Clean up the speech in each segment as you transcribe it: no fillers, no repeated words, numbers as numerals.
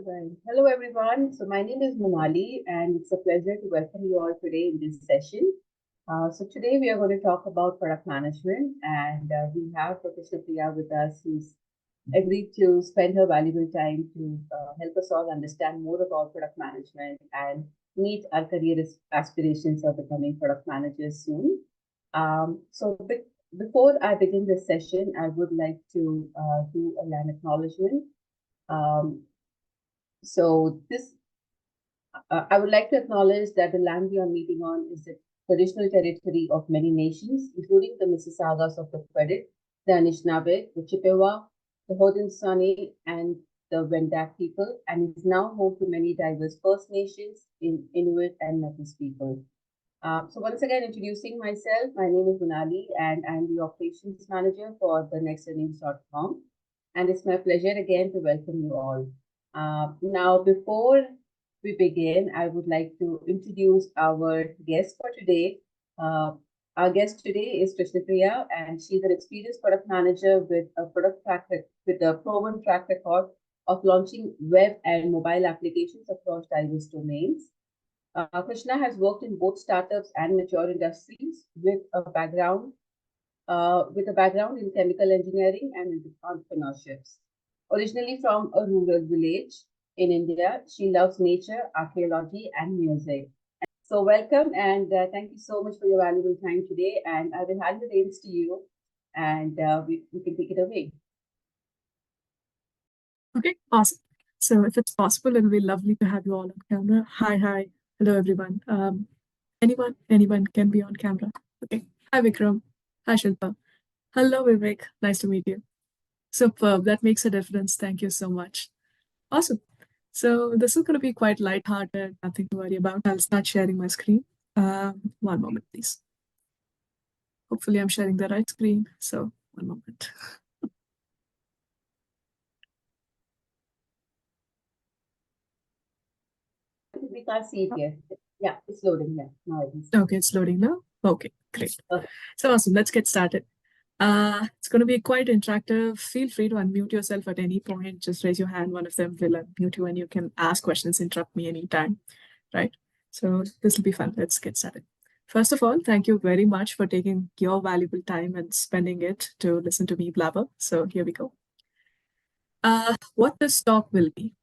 Right. Hello, everyone. So, my name is Monali, and it's a pleasure to welcome you all today in this session. Today we are going to talk about product management, and we have Professor Priya with us, who's agreed to spend her valuable time to help us all understand more about product management and meet our career aspirations of becoming product managers soon. Before I begin this session, I would like to do a land acknowledgement. Um, I would like to acknowledge that the land we are meeting on is the traditional territory of many nations, including the Mississaugas of the Credit, the Anishinaabe, the Chippewa, the Haudenosaunee, and the Wendat people, and is now home to many diverse First Nations, Inuit, and Métis people. Once again, introducing myself, my name is Munali, and I'm the operations manager for the nextinnings.com. And it's my pleasure again to welcome you all. Now, before we begin, I would like to introduce our guest for today. Our guest today is Krishna Priya, and she's an experienced product manager with a proven track record of launching web and mobile applications across diverse domains. Krishna has worked in both startups and mature industries with a background in chemical engineering and in entrepreneurships. Originally from a rural village in India, she loves nature, archaeology, and music. So welcome and thank you so much for your valuable time today. And I will hand the reins to you, and we can take it away. Okay, awesome. So if it's possible, it'll be lovely to have you all on camera. Hi. Hello, everyone. Anyone can be on camera. Okay. Hi, Vikram. Hi, Shilpa. Hello, Vivek. Nice to meet you. Superb. That makes a difference. Thank you so much. Awesome. So this is going to be quite lighthearted, nothing to worry about. I'll start sharing my screen. One moment, please. Hopefully I'm sharing the right screen. So one moment. We can't see it yet. Yeah, it's loading now. Okay, it's loading now. Okay, great. Okay. So awesome. Let's get started. It's going to be quite interactive. Feel free to unmute yourself at any point. Just raise your hand. One of them will unmute you and you can ask questions, interrupt me anytime, right? So this will be fun. Let's get started. First of all, thank you very much for taking your valuable time and spending it to listen to me blabber. So here we go. What this talk will be.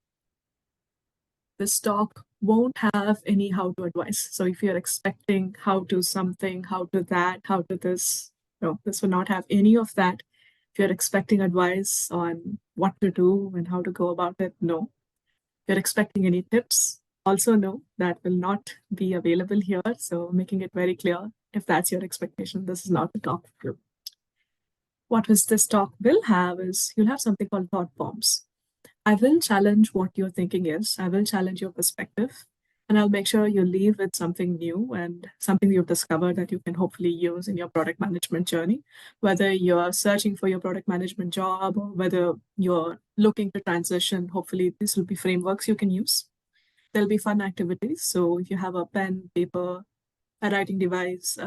This talk won't have any how-to advice. So if you're expecting how to something, how to that, how to this, no, this will not have any of that. If you're expecting advice on what to do and how to go about it, no. If you're expecting any tips, also no, that will not be available here. So making it very clear, if that's your expectation, this is not the talk for you. What this talk will have is you'll have something called thought bombs. I will challenge what your thinking is. I will challenge your perspective. And I'll make sure you leave with something new and something you've discovered that you can hopefully use in your product management journey, whether you're searching for your product management job or whether you're looking to transition. Hopefully, this will be frameworks you can use. There'll be fun activities. So if you have a pen, paper, a writing device,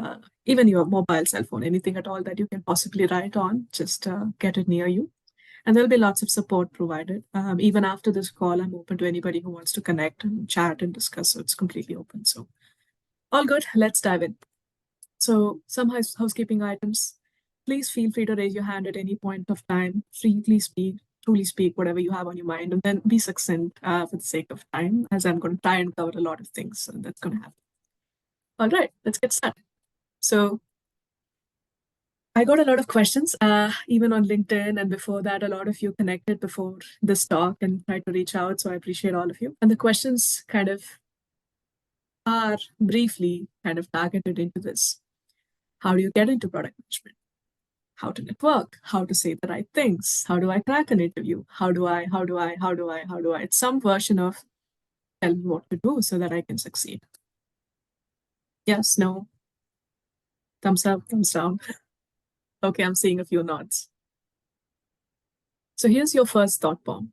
even your mobile cell phone, anything at all that you can possibly write on, just get it near you. And there'll be lots of support provided. Even after this call, I'm open to anybody who wants to connect and chat and discuss. So it's completely open. So all good. Let's dive in. So some housekeeping items. Please feel free to raise your hand at any point of time. Freely speak, truly speak whatever you have on your mind, and then be succinct for the sake of time, as I'm going to try and cover a lot of things. So that's going to happen. All right, let's get started. So I got a lot of questions, even on LinkedIn, and before that, a lot of you connected before this talk and tried to reach out. So I appreciate all of you. And the questions kind of are briefly kind of targeted into this. How do you get into product management? How to network? How to say the right things? How do I crack an interview? How do I? It's some version of tell me what to do so that I can succeed. Yes, no, thumbs up, thumbs down. Okay, I'm seeing a few nods. So here's your first thought bomb.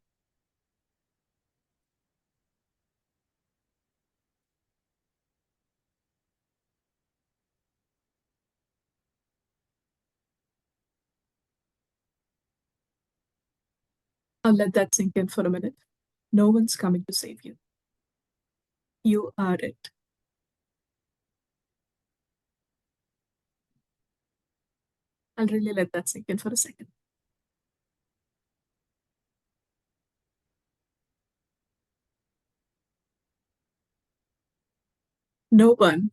I'll let that sink in for a minute. No one's coming to save you. You are it. I'll really let that sink in for a second. No one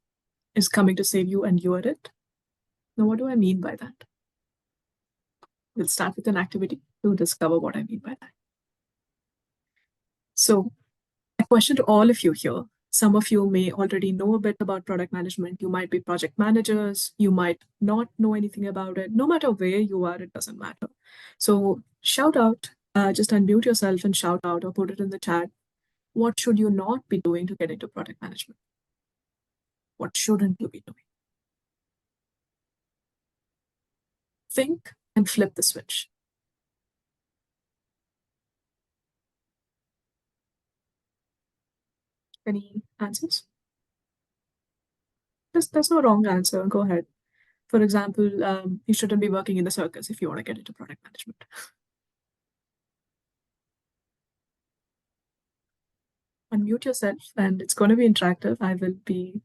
is coming to save you and you are it. Now, what do I mean by that? We'll start with an activity to discover what I mean by that. So, a question to all of you here. Some of you may already know a bit about product management. You might be project managers. You might not know anything about it. No matter where you are, it doesn't matter. So, shout out, just unmute yourself and shout out or put it in the chat. What should you not be doing to get into product management? What shouldn't you be doing? Think and flip the switch. Any answers? There's no wrong answer. Go ahead. For example, you shouldn't be working in the circus if you want to get into product management. Unmute yourself, and it's going to be interactive. I will be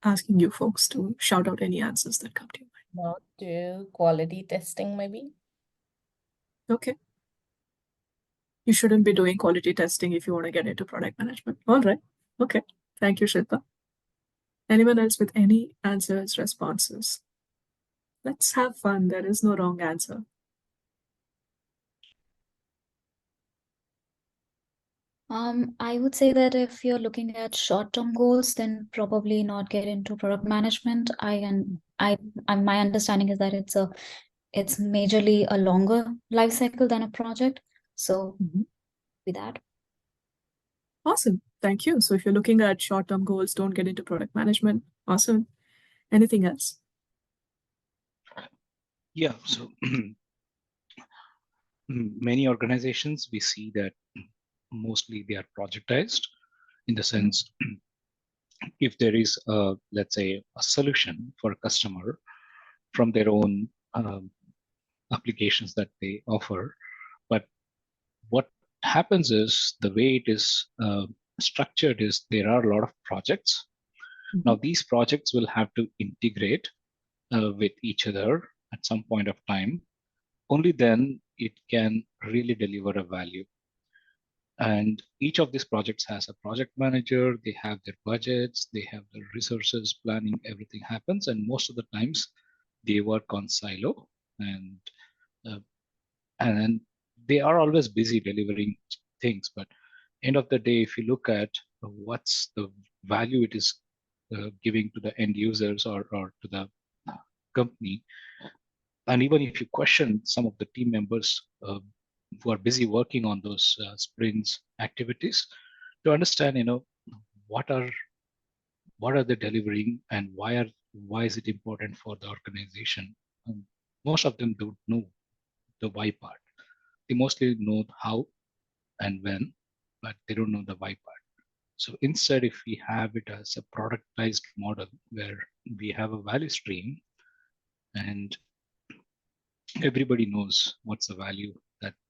asking you folks to shout out any answers that come to your mind. Not do quality testing, maybe. Okay. You shouldn't be doing quality testing if you want to get into product management. All right. Okay. Thank you, Shilpa. Anyone else with any answers, responses? Let's have fun. There is no wrong answer. I would say that if you're looking at short-term goals, then probably not get into product management. My understanding is that it's majorly a longer life cycle than a project. So with that. Awesome. Thank you. So if you're looking at short-term goals, don't get into product management. Awesome. Anything else? Yeah, so many organizations, we see that mostly they are projectized in the sense if there is a, let's say, a solution for a customer from their own applications that they offer. But what happens is the way it is structured is there are a lot of projects. Now these projects will have to integrate with each other at some point of time. Only then it can really deliver a value. And each of these projects has a project manager, they have their budgets, they have their resources, planning, everything happens. And most of the times they work on silo and they are always busy delivering things. But end of the day, if you look at what's the value it is giving to the end users or to the company, and even if you question some of the team members who are busy working on those sprints activities, to understand, what are they delivering and why is it important for the organization. Most of them don't know the why part. They mostly know how and when, but they don't know the why part. So instead, if we have it as a productized model where we have a value stream and everybody knows what's the value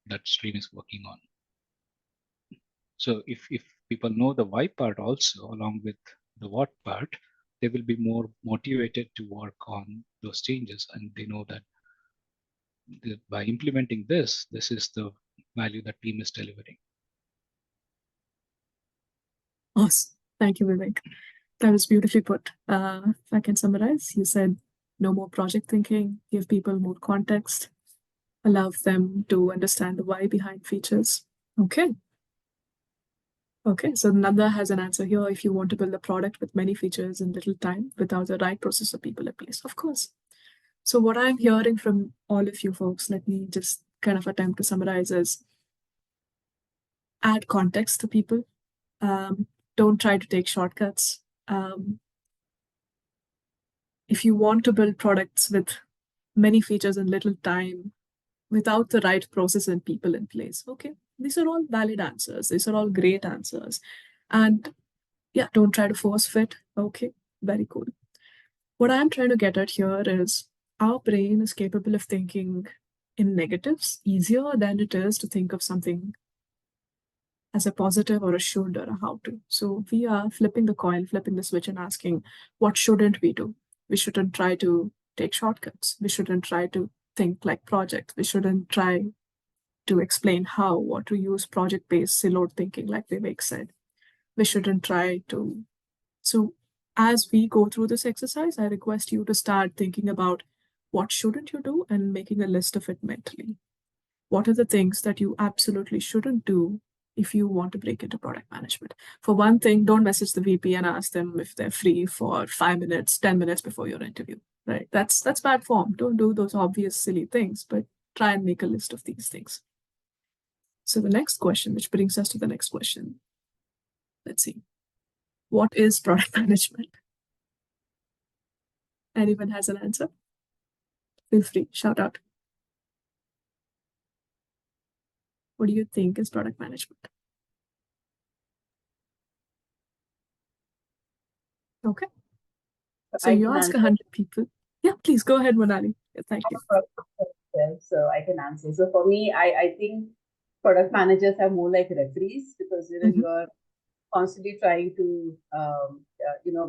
that stream is working on. So if people know the why part also along with the what part, they will be more motivated to work on those changes, and they know that by implementing this is the value that team is delivering. Awesome. Thank you, Vivek. That was beautifully put. If I can summarize, you said no more project thinking, give people more context, allow them to understand the why behind features. Okay. Okay, so Nanda has an answer here. If you want to build a product with many features in little time without the right process of people in place, of course. So what I'm hearing from all of you folks, let me just kind of attempt to summarize is add context to people. Don't try to take shortcuts. If you want to build products with many features in little time without the right process and people in place, okay, these are all valid answers. These are all great answers. And yeah, don't try to force fit. Okay, very cool. What I'm trying to get at here is our brain is capable of thinking in negatives easier than it is to think of something as a positive or a should or a how to. So we are flipping the coin, flipping the switch and asking, what shouldn't we do? We shouldn't try to take shortcuts. We shouldn't try to think like projects. We shouldn't try to explain how or to use project-based siloed thinking like Vivek said. We shouldn't try to. So as we go through this exercise, I request you to start thinking about what shouldn't you do and making a list of it mentally. What are the things that you absolutely shouldn't do if you want to break into product management? For one thing, don't message the VP and ask them if they're free for 5 minutes, 10 minutes before your interview, right? That's bad form. Don't do those obvious silly things, but try and make a list of these things. So the next question, which brings us to the next question. Let's see. What is product management? Anyone has an answer? Feel free, shout out. What do you think is product management? Okay. So you ask 100 people. Yeah, please go ahead, Monali. Thank you. So I can answer. So for me, I think product managers are more like referees because you're constantly trying to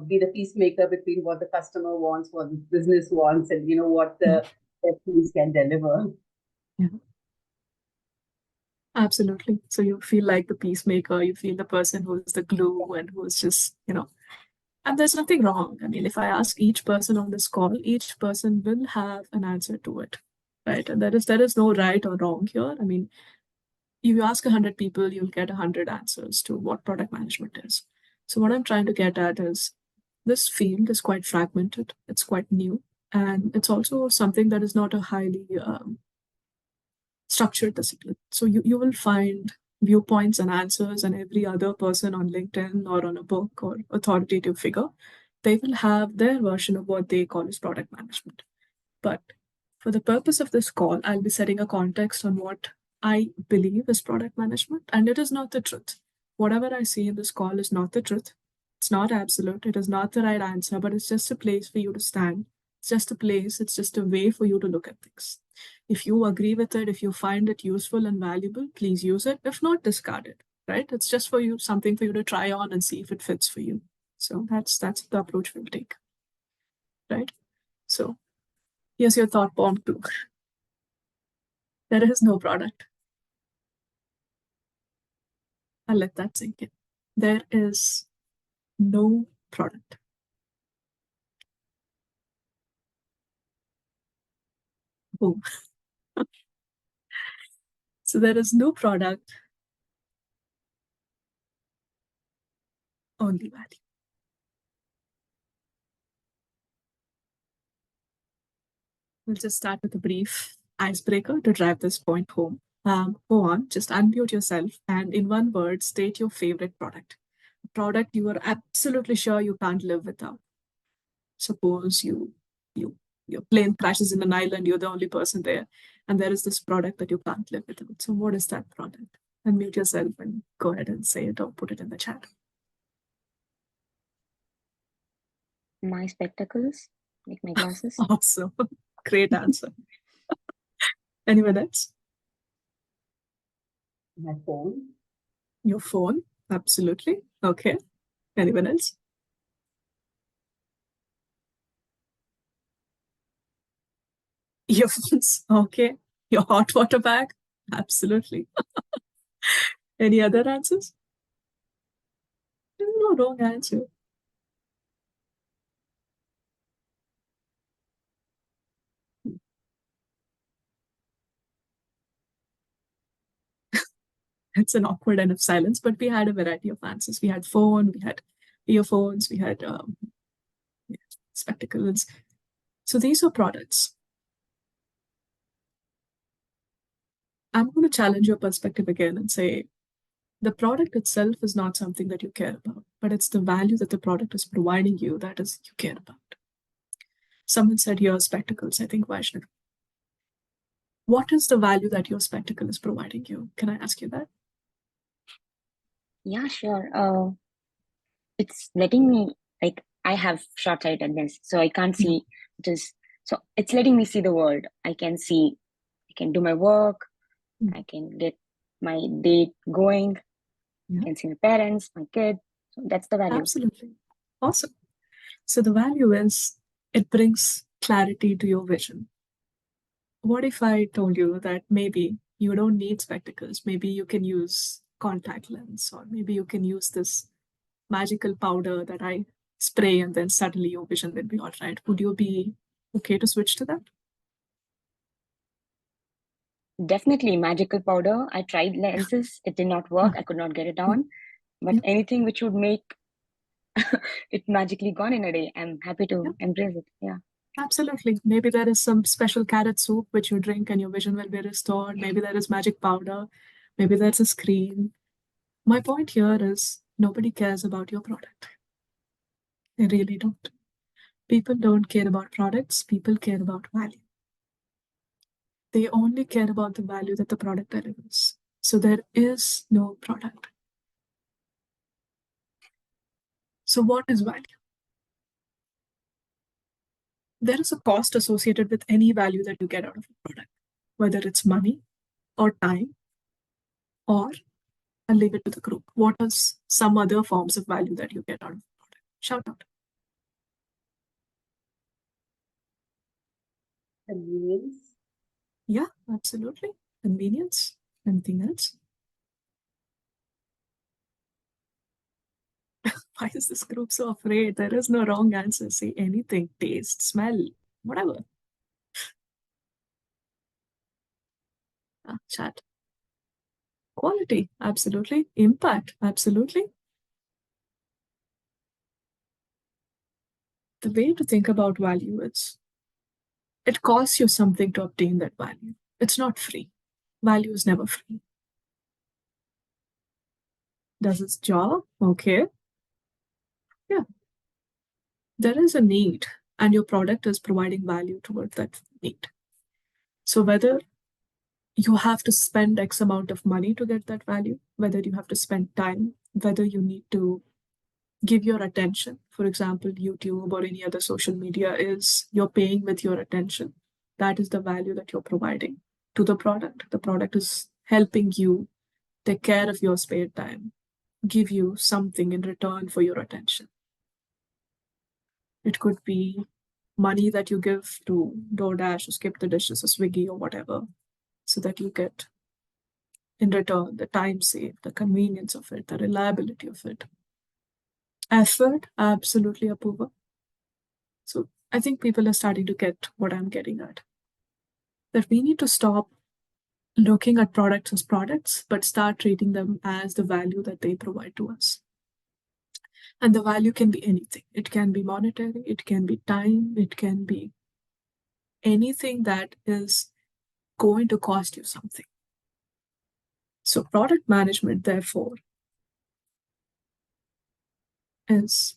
be the peacemaker between what the customer wants, what the business wants, and what the teams can deliver. Yeah. Absolutely. So you feel like the peacemaker, you feel the person who is the glue and who is just, and there's nothing wrong. I mean, if I ask each person on this call, each person will have an answer to it, right? And there is no right or wrong here. I mean, if you ask 100 people, you'll get 100 answers to what product management is. So what I'm trying to get at is this field is quite fragmented. It's quite new. And it's also something that is not a highly structured discipline. So you will find viewpoints and answers, and every other person on LinkedIn or on a book or authoritative figure, they will have their version of what they call as product management. But for the purpose of this call, I'll be setting a context on what I believe is product management, and it is not the truth. Whatever I see in this call is not the truth. It's not absolute. It is not the right answer, but it's just a place for you to stand. It's just a place. It's just a way for you to look at things. If you agree with it, if you find it useful and valuable, please use it. If not, discard it, right? It's just for you, something for you to try on and see if it fits for you. So that's the approach we'll take, right? So here's your thought bomb too. There is no product. I'll let that sink in. There is no product. Boom. So there is no product, only value. We'll just start with a brief icebreaker to drive this point home. Go on, just unmute yourself and in one word, state your favorite product. A product you are absolutely sure you can't live without. Suppose your plane crashes in an island, you're the only person there, and there is this product that you can't live without. So what is that product? Unmute yourself and go ahead and say it or put it in the chat. My spectacles, like my glasses. Awesome. Great answer. Anyone else? My phone. Your phone. Absolutely. Okay. Anyone else? Earphones. Okay. Your hot water bag. Absolutely. Any other answers? No wrong answer. It's an awkward end of silence, but we had a variety of answers. We had phone, we had earphones, we had spectacles. So these are products. I'm going to challenge your perspective again and say the product itself is not something that you care about, but it's the value that the product is providing you that is you care about. Someone said here spectacles, I think Vaishnav. What is the value that your spectacle is providing you? Can I ask you that? Yeah, sure. It's letting me, like, I have short-sightedness, so I can't see so it's letting me see the world. I can see, I can do my work, I can get my day going. I can see my parents, my kid. So that's the value. Absolutely. Awesome. So the value is it brings clarity to your vision. What if I told you that maybe you don't need spectacles? Maybe you can use contact lens, or maybe you can use this magical powder that I spray and then suddenly your vision will be all right. Would you be okay to switch to that? Definitely magical powder. I tried lenses. It did not work. I could not get it on. But Yeah. anything which would make it magically gone in a day, I'm happy to embrace it. Yeah. Absolutely. Maybe there is some special carrot soup which you drink and your vision will be restored. Maybe there is magic powder. Maybe there's a screen. My point here is nobody cares about your product. They really don't. People don't care about products. People care about value. They only care about the value that the product delivers. So there is no product. So what is value? There is a cost associated with any value that you get out of a product, whether it's money or time, or I'll leave it to the group. What are some other forms of value that you get out of the product? Shout out. Convenience. Yeah, absolutely. Convenience. Anything else? Why is this group so afraid? There is no wrong answer. Say anything. Taste, smell, whatever. Chat. Quality, absolutely. Impact, absolutely. The way to think about value is it costs you something to obtain that value. It's not free. Value is never free. Does its job? Okay. Yeah. There is a need, and your product is providing value toward that need. So whether you have to spend X amount of money to get that value, whether you have to spend time, whether you need to give your attention. For example, YouTube or any other social media is you're paying with your attention. That is the value that you're providing to the product. The product is helping you take care of your spare time, give you something in return for your attention. It could be money that you give to DoorDash or Skip the Dishes or Swiggy or whatever, so that you get in return the time saved, the convenience of it, the reliability of it. Effort, absolutely approval. So I think people are starting to get what I'm getting at. That we need to stop looking at products as products, but start treating them as the value that they provide to us. And the value can be anything. It can be monetary, it can be time, it can be anything that is going to cost you something. So product management, therefore, is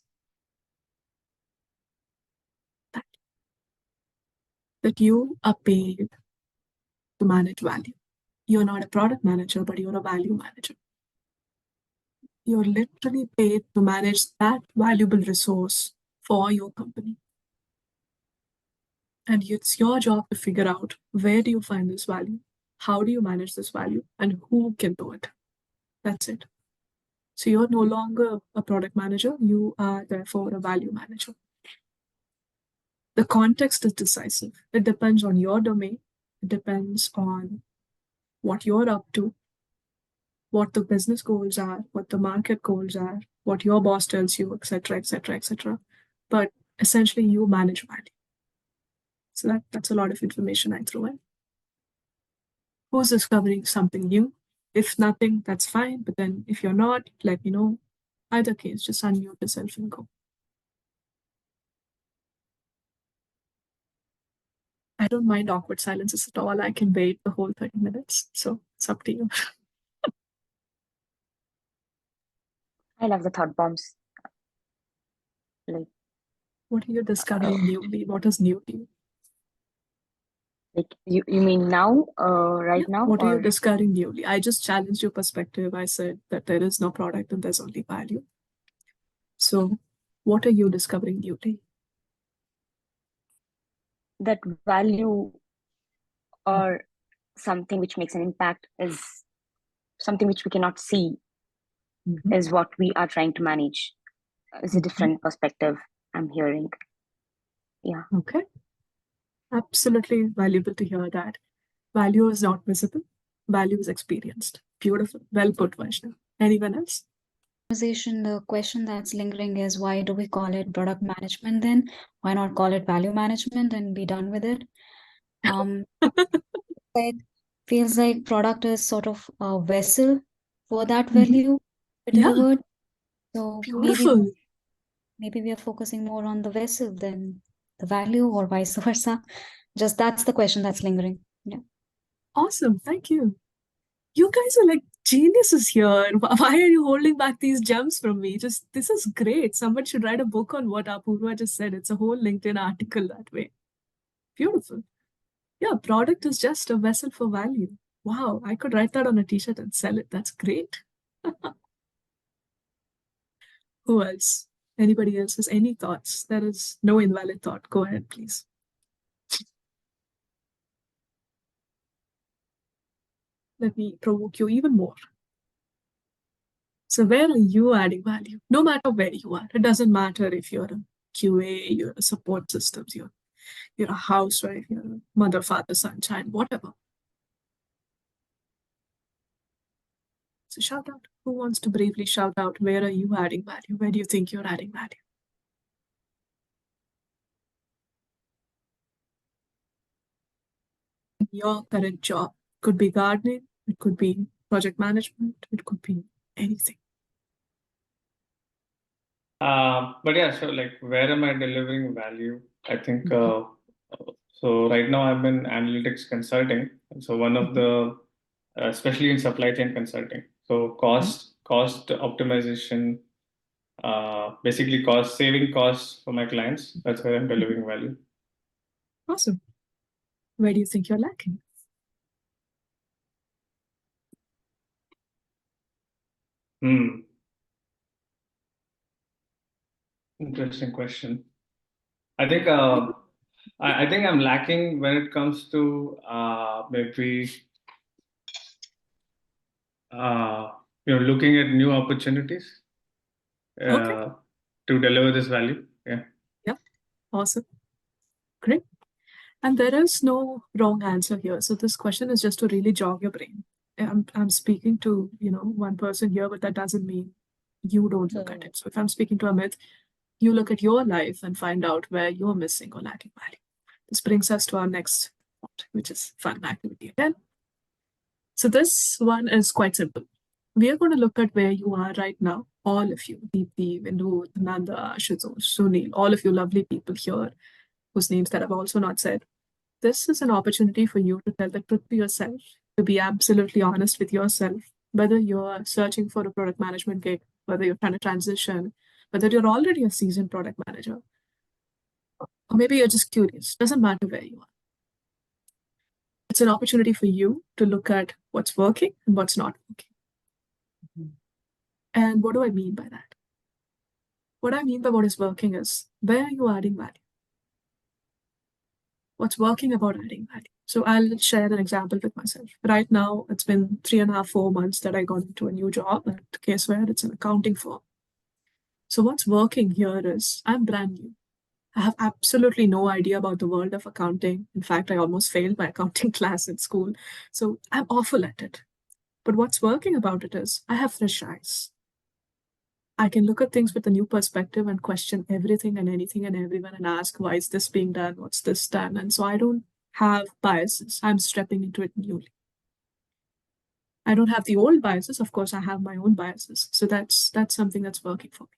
that you are paid to manage value. You're not a product manager, but you're a value manager. You're literally paid to manage that valuable resource for your company. And it's your job to figure out where do you find this value, how do you manage this value, and who can do it. That's it. So you're no longer a product manager, you are therefore a value manager. The context is decisive. It depends on your domain, it depends on what you're up to, what the business goals are, what the market goals are, what your boss tells you, etc., etc., etc. But essentially, you manage value. So that's a lot of information I throw in. Who's discovering something new? If nothing, that's fine. But then if you're not, let me know. Either case, just unmute yourself and go. I don't mind awkward silences at all. I can wait the whole 30 minutes. So it's up to you. I love the thought bombs. Like, What are you discovering newly? What is new to you? like you mean now, right now? What are you Or discovering newly? I just challenged your perspective. I said that there is no product and there's only value. So what are you discovering newly? that value or something which makes an impact is something which we cannot see. Mhm. is what we are trying to manage. Is a different perspective I'm hearing. Yeah. Okay. Absolutely valuable to hear that. Value is not visible, value is experienced. Beautiful. Well put, Vaishnav. Anyone else? The question that's lingering is, why do we call it product management then? Why not call it value management and be done with it? Like, feels like product is sort of a vessel for that Mhm. value Yeah. delivered. So Beautiful. maybe we are focusing more on the vessel than the value, or vice versa. Just that's the question that's lingering. Yeah. Awesome. Thank you. You guys are like geniuses here. Why are you holding back these gems from me? Just this is great. Someone should write a book on what Apurva just said. It's a whole LinkedIn article that way. Beautiful. Yeah, product is just a vessel for value. Wow, I could write that on a t-shirt and sell it. That's great. Who else? Anybody else has any thoughts? There is no invalid thought. Go ahead, please. Let me provoke you even more. So where are you adding value? No matter where you are. It doesn't matter if you're a QA, you're a support systems, you're a housewife, you're a mother, father, son, child, whatever. So shout out. Who wants to bravely shout out? Where are you adding value? Where do you think you're adding value? Your current job could be gardening, it could be project management, it could be anything. But yeah, so like, where am I delivering value? I think so. Right now, I'm in analytics consulting. So one of the, especially in supply chain consulting, so cost optimization, basically saving costs for my clients. That's where I'm delivering value. Awesome. Where do you think you're lacking? Interesting question. I think I think I'm lacking when it comes to maybe looking at new opportunities Okay. to deliver this value. Yeah. Yeah. Awesome. Great. And there is no wrong answer here. So this question is just to really jog your brain. I'm speaking to, one person here, but that doesn't mean you don't look at it. So if I'm speaking to Amit, you look at your life and find out where you're missing or lacking value. This brings us to our next point, which is fun activity again. So this one is quite simple. We are going to look at where you are right now. All of you, Deepti, Vinod, Nanda, Ashutosh, Sunil, all of you lovely people here, whose names that I've also not said. This is an opportunity for you to tell the truth to yourself, to be absolutely honest with yourself, whether you're searching for a product management gig, whether you're trying to transition, whether you're already a seasoned product manager, or maybe you're just curious. Doesn't matter where you are. It's an opportunity for you to look at what's working and what's not working. And what do I mean by that? What I mean by what is working is, where are you adding value? What's working about adding value? So I'll share an example with myself. Right now, it's been 3.5, 4 months that I got into a new job at Caseware. It's an accounting firm. So what's working here is I'm brand new. I have absolutely no idea about the world of accounting. In fact, I almost failed my accounting class in school. So I'm awful at it. But what's working about it is I have fresh eyes. I can look at things with a new perspective and question everything and anything and everyone and ask, why is this being done? What's this done? And so I don't have biases. I'm stepping into it newly. I don't have the old biases. Of course, I have my own biases. So that's something that's working for me.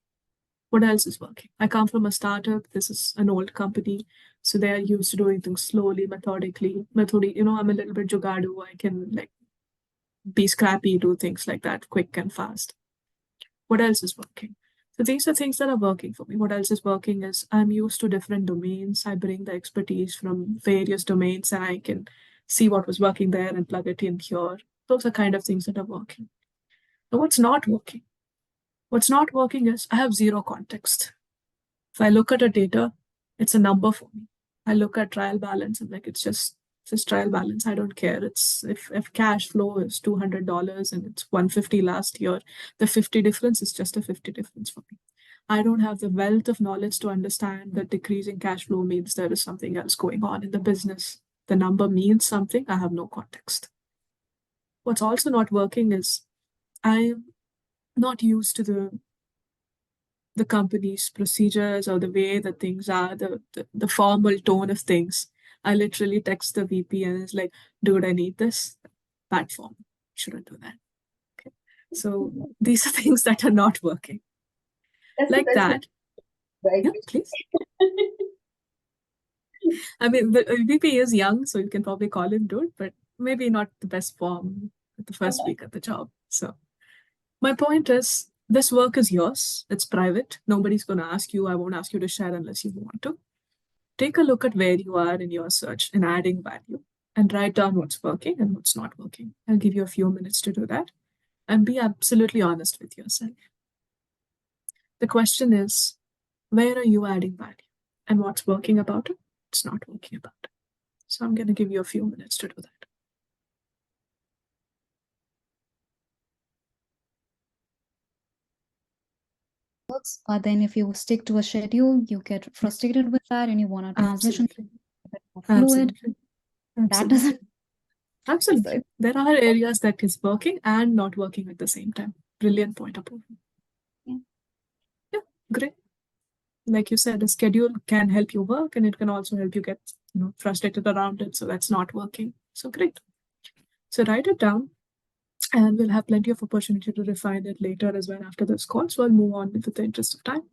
What else is working? I come from a startup. This is an old company. So they are used to doing things slowly, methodically. I'm a little bit jugadu. I can be scrappy, do things like that, quick and fast. What else is working? So these are things that are working for me. What else is working is I'm used to different domains. I bring the expertise from various domains and I can see what was working there and plug it in here. Those are kind of things that are working. Now, what's not working? What's not working is I have zero context. If I look at a data, it's a number for me. I look at trial balance and it's just Just trial balance. I don't care. It's if cash flow is $200 and it's $150 last year, the 50 difference is just a 50 difference for me. I don't have the wealth of knowledge to understand that decreasing cash flow means there is something else going on in the business. The number means something. I have no context. What's also not working is I'm not used to the company's procedures or the way that things are, the formal tone of things. I literally text the VP and it's like, dude, I need this. Bad form. Shouldn't do that. Okay. So these are things that are not working. That's the Like best that. right? Yeah, please. I mean, the VP is young, so you can probably call him dude, but maybe not the best form at the first week at the job. So my point is, this work is yours. It's private. Nobody's going to ask you. I won't ask you to share unless you want to. Take a look at where you are in your search in adding value and write down what's working and what's not working. I'll give you a few minutes to do that and be absolutely honest with yourself. The question is, where are you adding value and what's working about it? It's not working about it. So I'm going to give you a few minutes to do that. But then if you stick to a schedule, you get frustrated with that and you want a transition Absolutely. a bit more fluid. Absolutely. That doesn't. Absolutely. There are areas that is working and not working at the same time. Brilliant point, Apurva. Yeah, great. Like you said, a schedule can help you work and it can also help you get frustrated around it. So that's not working. So great. So write it down and we'll have plenty of opportunity to refine it later as well after this call. So I'll move on with the interest of time.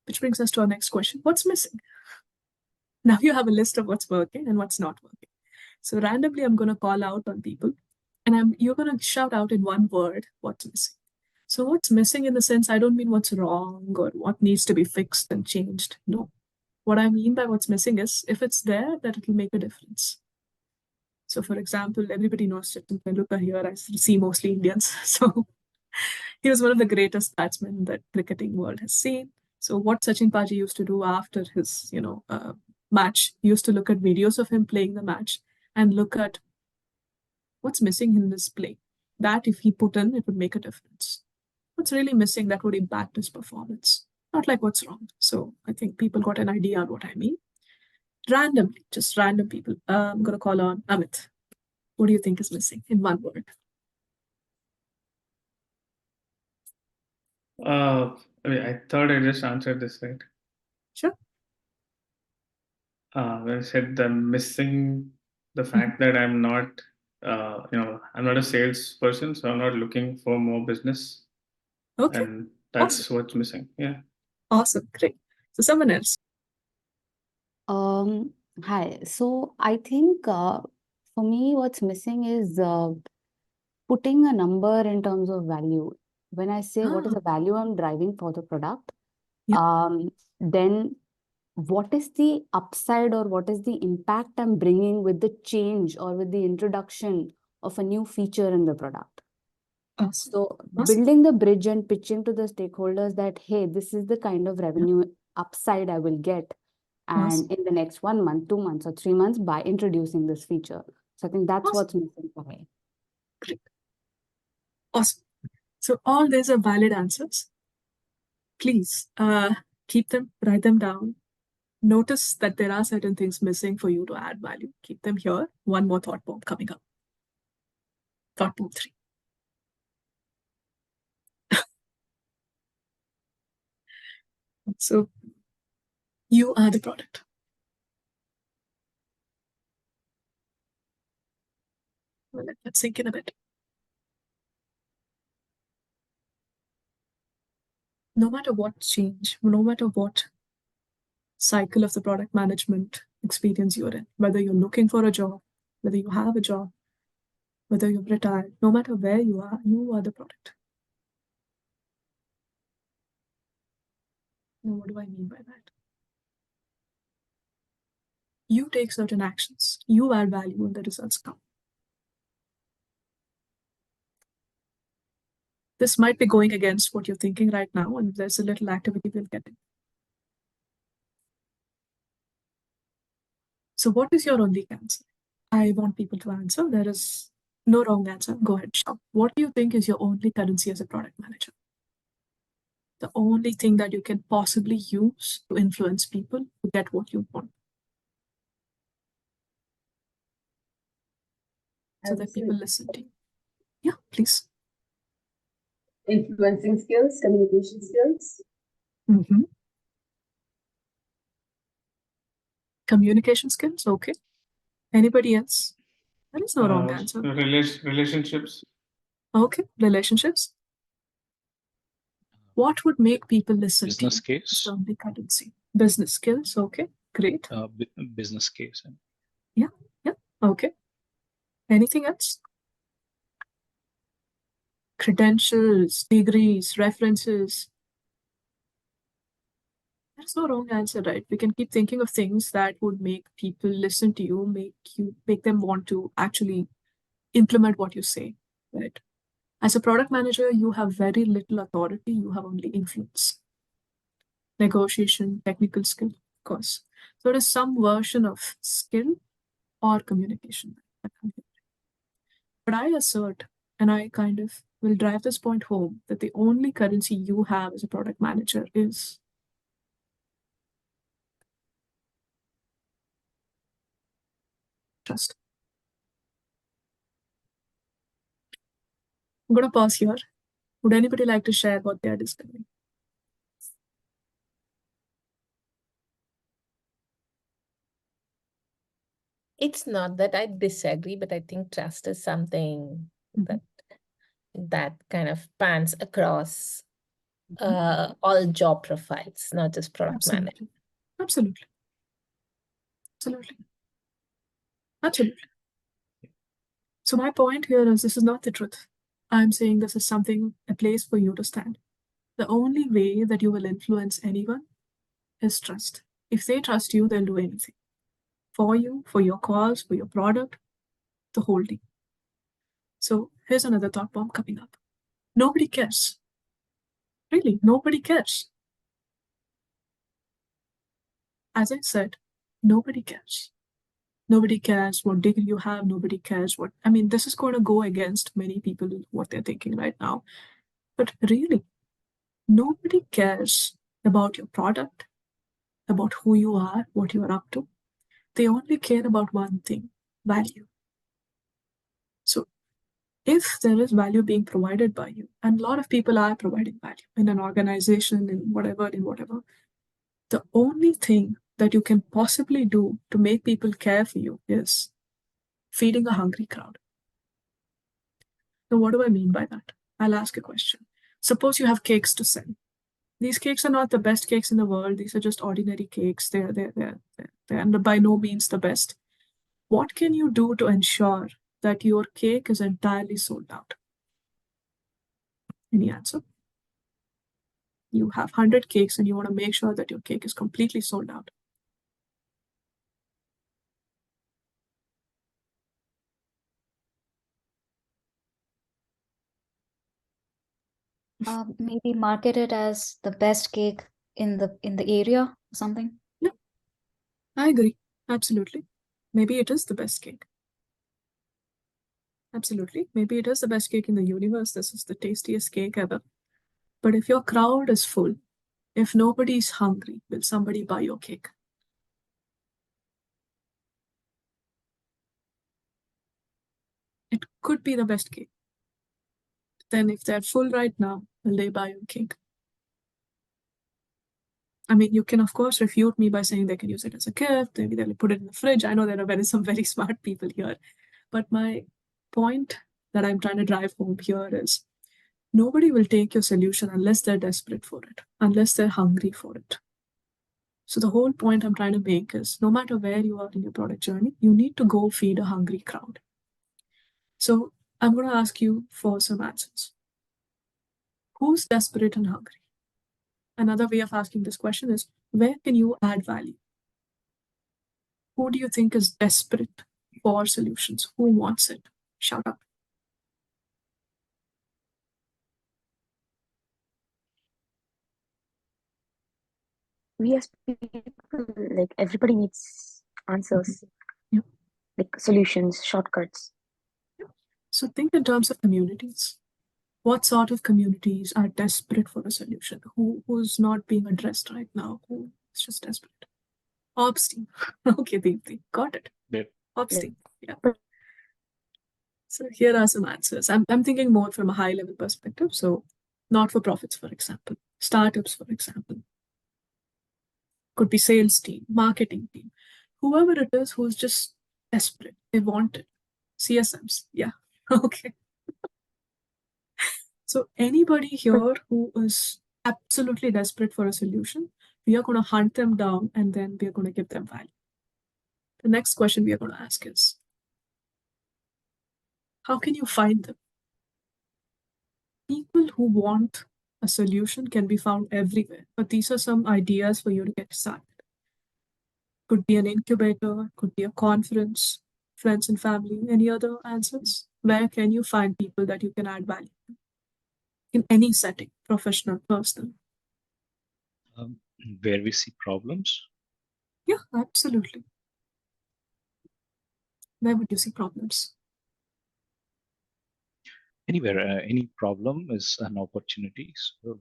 Which brings us to our next question. What's missing? Now you have a list of what's working and what's not working. So randomly, I'm going to call out on people and you're going to shout out in one word what's missing. So what's missing in the sense, I don't mean what's wrong or what needs to be fixed and changed. No. What I mean by what's missing is if it's there, that it'll make a difference. So for example, everybody knows Sachin Tendulkar here. I see mostly Indians. So he was one of the greatest batsmen that cricketing world has seen. So what Sachin Paji used to do after his, match, he used to look at videos of him playing the match and look at what's missing in this play. That if he put in, it would make a difference. What's really missing that would impact his performance. Not like what's wrong. So I think people got an idea on what I mean. Randomly, just random people. I'm going to call on Amit. What do you think is missing in one word? I thought I just answered this, right? Sure. When I said the missing, the fact that I'm not, I'm not a salesperson, so I'm not looking for more business. Okay. And that's awesome. what's missing. Yeah. Awesome. Great. So someone else. Hi. So I think for me, what's missing is putting a number in terms of value. When I say what is the value I'm driving for the product, then what is the upside or what is the impact I'm bringing with the change or with the introduction of a new feature in the product. Awesome. So building the bridge and pitching to the stakeholders that, hey, this is the kind of revenue upside I will get. And in the next 1 month, 2 months, or 3 months by introducing this feature. So I think that's what's missing for me. Great. Awesome. So all these are valid answers. Please keep them, write them down. Notice that there are certain things missing for you to add value. Keep them here. One more thought bomb coming up. Thought bomb 3. So you are the product. Well, let that sink in a bit. No matter what change, no matter what cycle of the product management experience you're in, whether you're looking for a job, whether you have a job, whether you've retired, no matter where you are the product. Now, what do I mean by that? You take certain actions, you add value, and the results come. This might be going against what you're thinking right now, and there's a little activity we'll get in. So what is your only answer? I want people to answer. There is no wrong answer. Go ahead, shout. What do you think is your only currency as a product manager? The only thing that you can possibly use to influence people to get what you want. So that people listen to you. Yeah, please. Influencing skills, communication skills. Mm-hmm. Communication skills, okay. Anybody else? There is no wrong answer. Relationships. Okay, relationships. What would make people listen Business to you? case. From the currency. Business skills, okay, great. Business case. Yeah, okay. Anything else? Credentials, degrees, references. There's no wrong answer, right? We can keep thinking of things that would make people listen to you, make them want to actually implement what you say, right? As a product manager, you have very little authority, you have only influence. Negotiation, technical skill, of course. So it is some version of skill or communication. But I assert, and I kind of will drive this point home, that the only currency you have as a product manager is trust. I'm going to pause here. Would anybody like to share what they are discovering? It's not that I disagree, but I think trust is something that kind of pans across all job profiles, not just product management. Absolutely. So my point here is this is not the truth. I'm saying this is something, a place for you to stand. The only way that you will influence anyone is trust. If they trust you, they'll do anything. For you, for your cause, for your product, the whole thing. So here's another thought bomb coming up. Nobody cares. Really, nobody cares. As I said, nobody cares. Nobody cares what degree you have. Nobody cares what, I mean, this is going to go against many people, what they're thinking right now. But really, nobody cares about your product, about who you are, what you are up to. They only care about one thing, value. So if there is value being provided by you, and a lot of people are providing value in an organization, in whatever, the only thing that you can possibly do to make people care for you is feeding a hungry crowd. Now, what do I mean by that? I'll ask a question. Suppose you have cakes to sell. These cakes are not the best cakes in the world. These are just ordinary cakes. They're by no means the best. What can you do to ensure that your cake is entirely sold out? Any answer? You have 100 cakes and you want to make sure that your cake is completely sold out. Maybe market it as the best cake in the area or something. Yeah, I agree. Absolutely. Maybe it is the best cake. Absolutely. Maybe it is the best cake in the universe. This is the tastiest cake ever. But if your crowd is full, if nobody is hungry, will somebody buy your cake? It could be the best cake. Then if they're full right now, will they buy your cake? I mean, you can, of course, refute me by saying they can use it as a gift. Maybe they'll put it in the fridge. I know there are some very smart people here. But my point that I'm trying to drive home here is nobody will take your solution unless they're desperate for it, unless they're hungry for it. So the whole point I'm trying to make is no matter where you are in your product journey, you need to go feed a hungry crowd. So I'm going to ask you for some answers. Who's desperate and hungry? Another way of asking this question is, where can you add value? Who do you think is desperate for solutions? Who wants it? Shout out. We as people, like everybody needs answers, Yeah. like solutions, shortcuts. So think in terms of communities. What sort of communities are desperate for a solution? Who's not being addressed right now? Who is just desperate? Ops team. Okay, Deepthi, got it. Yeah. Ops Yeah. team. Yeah. So here are some answers. I'm thinking more from a high level perspective. So not for profits, for example, startups, for example, could be sales team, marketing team, whoever it is who's just desperate. They want it. CSMs. Yeah. Okay. So anybody here who is absolutely desperate for a solution, we are going to hunt them down and then we are going to give them value. The next question we are going to ask is, how can you find them? People who want a solution can be found everywhere, but these are some ideas for you to get started. Could be an incubator, could be a conference, friends and family. Any other answers? Where can you find people that you can add value in any setting, professional, personal? Where we see problems. Yeah, absolutely. Where would you see problems? Anywhere, any problem is an opportunity. So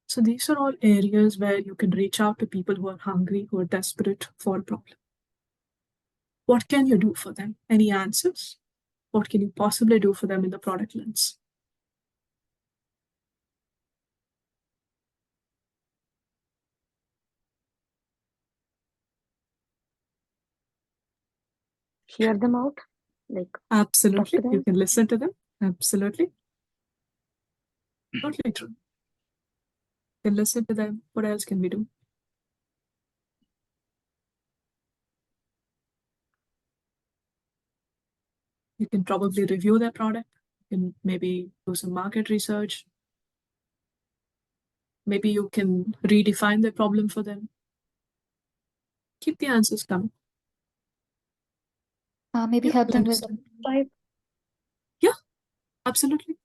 So these are all areas where you can reach out to people who are hungry, who are desperate for a problem. What can you do for them? Any answers? What can you possibly do for them in the product lens? Hear them out, like Absolutely. talk to You them. can listen to them. Absolutely. Totally true. You can listen to them. What else can we do? You can probably review their product. You can maybe do some market research. Maybe you can redefine the problem for them. Keep the answers coming. Maybe Yeah, help them with So- type. Yeah, absolutely.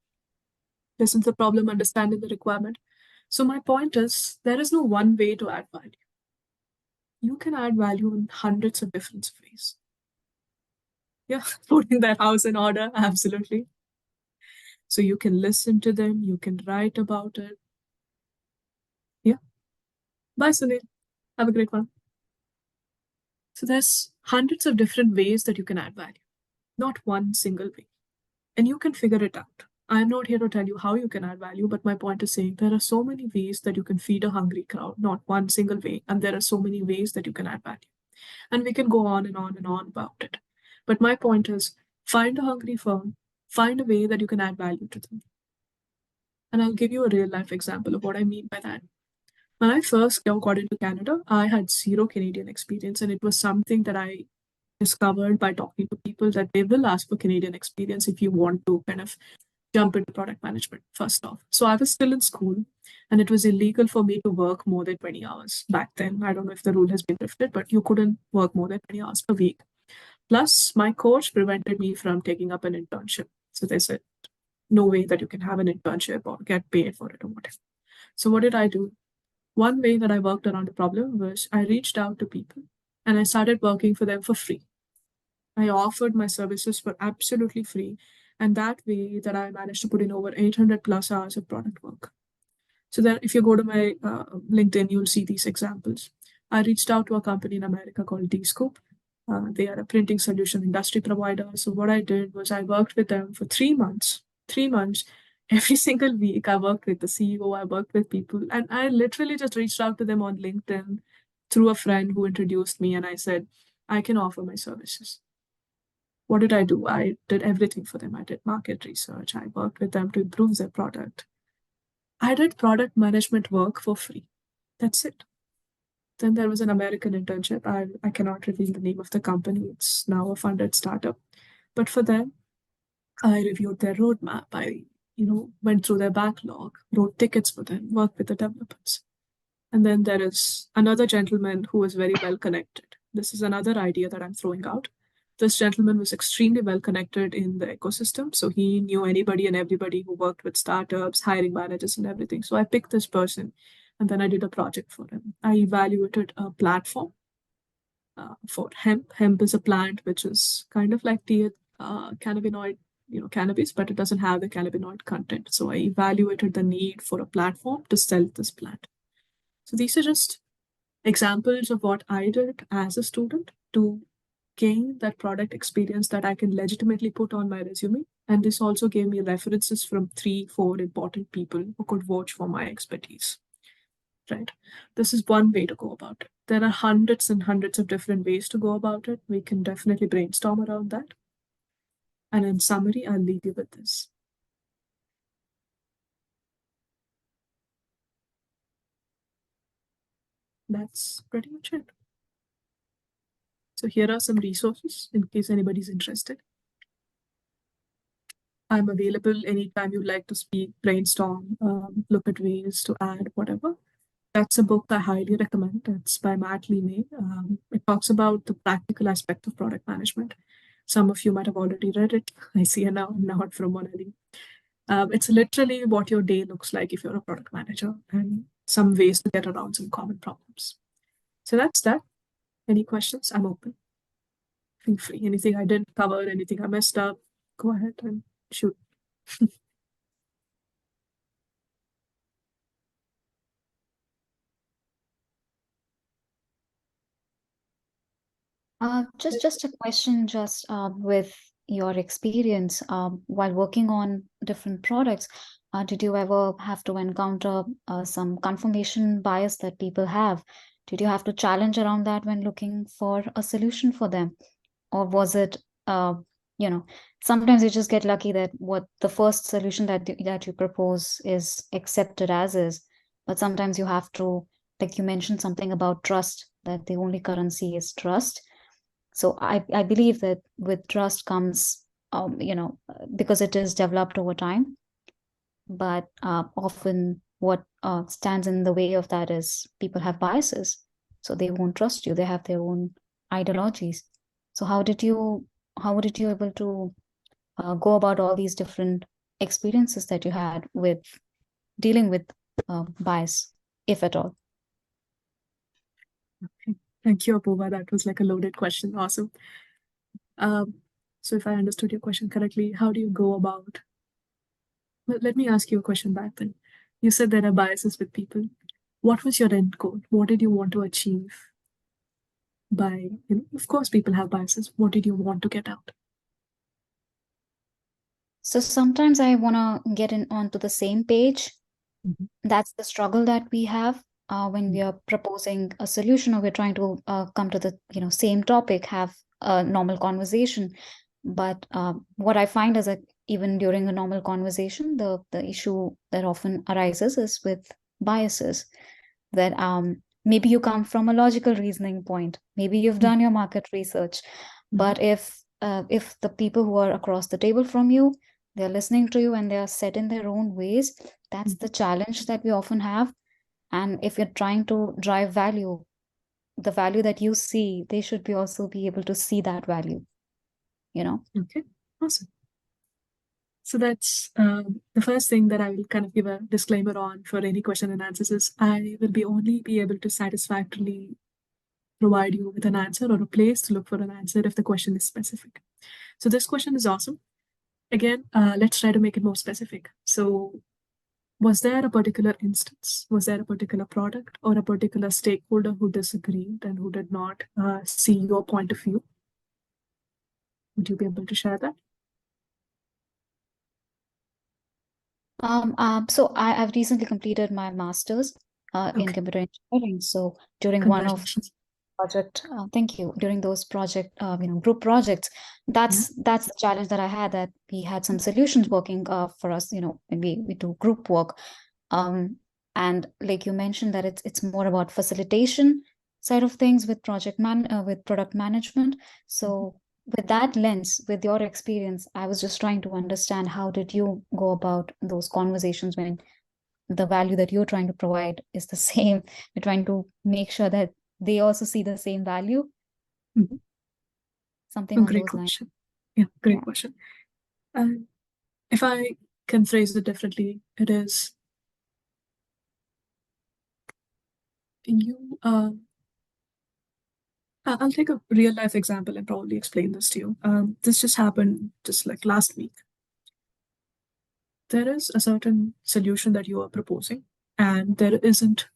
Listen to the problem, understanding the requirement. So my point is, there is no one way to add value. You can add value in hundreds of different ways. Yeah, putting that house in order, absolutely. So you can listen to them, you can write about it. Yeah. Bye, Sunil. Have a great one. So there's hundreds of different ways that you can add value, not one single way. And you can figure it out. I'm not here to tell you how you can add value, but my point is saying there are so many ways that you can feed a hungry crowd, not one single way. And there are so many ways that you can add value. And we can go on and on and on about it. But my point is find a hungry firm, find a way that you can add value to them. And I'll give you a real life example of what I mean by that. When I first got into Canada, I had zero Canadian experience, and it was something that I discovered by talking to people that they will ask for Canadian experience if you want to kind of jump into product management first off. So I was still in school and it was illegal for me to work more than 20 hours back then. I don't know if the rule has been lifted, but you couldn't work more than 20 hours per week. Plus, my coach prevented me from taking up an internship. So they said, no way that you can have an internship or get paid for it or whatever. So what did I do? One way that I worked around the problem was I reached out to people and I started working for them for free. I offered my services for absolutely free. And that way that I managed to put in over 800 plus hours of product work. So that if you go to my LinkedIn, you'll see these examples. I reached out to a company in America called D-Scoop. They are a printing solution industry provider. So what I did was I worked with them for 3 months. 3 months. Every single week, I worked with the CEO, I worked with people, and I literally just reached out to them on LinkedIn through a friend who introduced me, and I said, I can offer my services. What did I do? I did everything for them. I did market research. I worked with them to improve their product. I did product management work for free. That's it. Then there was an American internship. I cannot reveal the name of the company. It's now a funded startup. But for them, I reviewed their roadmap. I, went through their backlog, wrote tickets for them, worked with the developers. And then there is another gentleman who is very well connected. This is another idea that I'm throwing out. This gentleman was extremely well connected in the ecosystem. So he knew anybody and everybody who worked with startups, hiring managers, and everything. So I picked this person and then I did a project for him. I evaluated a platform for hemp. Hemp is a plant which is kind of like the cannabinoid, cannabis, but it doesn't have the cannabinoid content. So I evaluated the need for a platform to sell this plant. So these are just examples of what I did as a student to gain that product experience that I can legitimately put on my resume. And this also gave me references from 3-4 important people who could vouch for my expertise. Right. This is one way to go about it. There are hundreds and hundreds of different ways to go about it. We can definitely brainstorm around that. And in summary, I'll leave you with this. That's pretty much it. So here are some resources in case anybody's interested. I'm available anytime you'd like to speak, brainstorm, look at ways to add, whatever. That's a book I highly recommend. It's by Matt Lee. It talks about the practical aspect of product management. Some of you might have already read it. I see a nod from one of you. It's literally what your day looks like if you're a product manager and some ways to get around some common problems. So that's that. Any questions? I'm open. Feel free. Anything I didn't cover, anything I messed up, go ahead and shoot. Just a question, with your experience while working on different products, did you ever have to encounter some confirmation bias that people have? Did you have to challenge around that when looking for a solution for them? Or was it, sometimes you just get lucky that what the first solution that you propose is accepted as is, but sometimes you have to, like you mentioned something about trust, that the only currency is trust. So I believe that with trust comes, because it is developed over time, but often what stands in the way of that is people have biases, so they won't trust you. They have their own ideologies. So how did you able to go about all these different experiences that you had with dealing with bias, if at all? Okay. Thank you, Apuva. That was like a loaded question. Awesome. So if I understood your question correctly, how do you go about? Well, let me ask you a question back then. You said there are biases with people. What was your end goal? What did you want to achieve by, of course, people have biases. What did you want to get out? So sometimes I want to get in onto the same page. Mhm. That's the struggle that we have when we are proposing a solution, or we're trying to come to the same topic, have a normal conversation. But what I find is that even during a normal conversation, the issue that often arises is with biases. That maybe you come from a logical reasoning point, maybe you've done your market research, but if the people who are across the table from you, they're listening to you and they are set in their own ways, that's the challenge that we often have. And if you're trying to drive value, the value that you see, they should be also be able to see that value, Okay, awesome. So that's the first thing that I will kind of give a disclaimer on for any question and answers is I will only be able to satisfactorily provide you with an answer or a place to look for an answer if the question is specific. So this question is awesome. Again, let's try to make it more specific. So was there a particular instance? Was there a particular product or a particular stakeholder who disagreed and who did not see your point of view? Would you be able to share that? So I've recently completed my master's in computer engineering. So during one of project, thank you. During those project, group projects, that's the challenge that I had. That we had some solutions working for us. When we do group work, and like you mentioned, that it's more about facilitation side of things with with product management. So with that lens, with your experience, I was just trying to understand how did you go about those conversations when the value that you're trying to provide is the same. You're trying to make sure that they also see the same value. Something on great those lines. question. Yeah, great question. If I can phrase it differently, it is you. I'll take a real life example and probably explain this to you. This just happened just like last week. There is a certain solution that you are proposing, and there isn't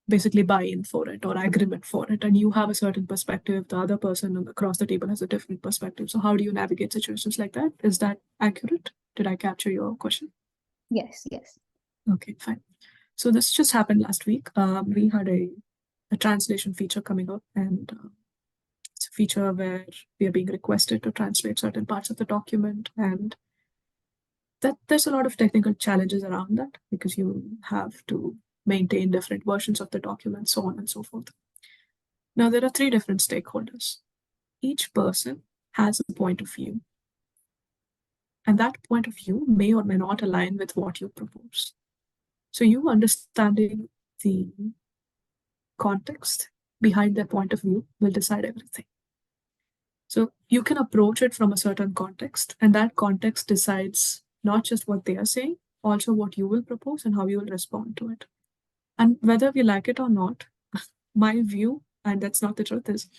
basically buy-in for it or agreement for it, and you have a certain perspective, the other person across the table has a different perspective. So how do you navigate situations like that? Is that accurate? Did I capture your question? Yes, yes. Okay, fine. So this just happened last week. We had a translation feature coming up, and it's a feature where we are being requested to translate certain parts of the document, and that there's a lot of technical challenges around that because you have to maintain different versions of the document, so on and so forth. Now, there are 3 different stakeholders. Each person has a point of view, and that point of view may or may not align with what you propose. So you understanding the context behind their point of view will decide everything. So you can approach it from a certain context, and that context decides not just what they are saying, also what you will propose and how you will respond to it. And whether we like it or not, my view, and that's not the truth, is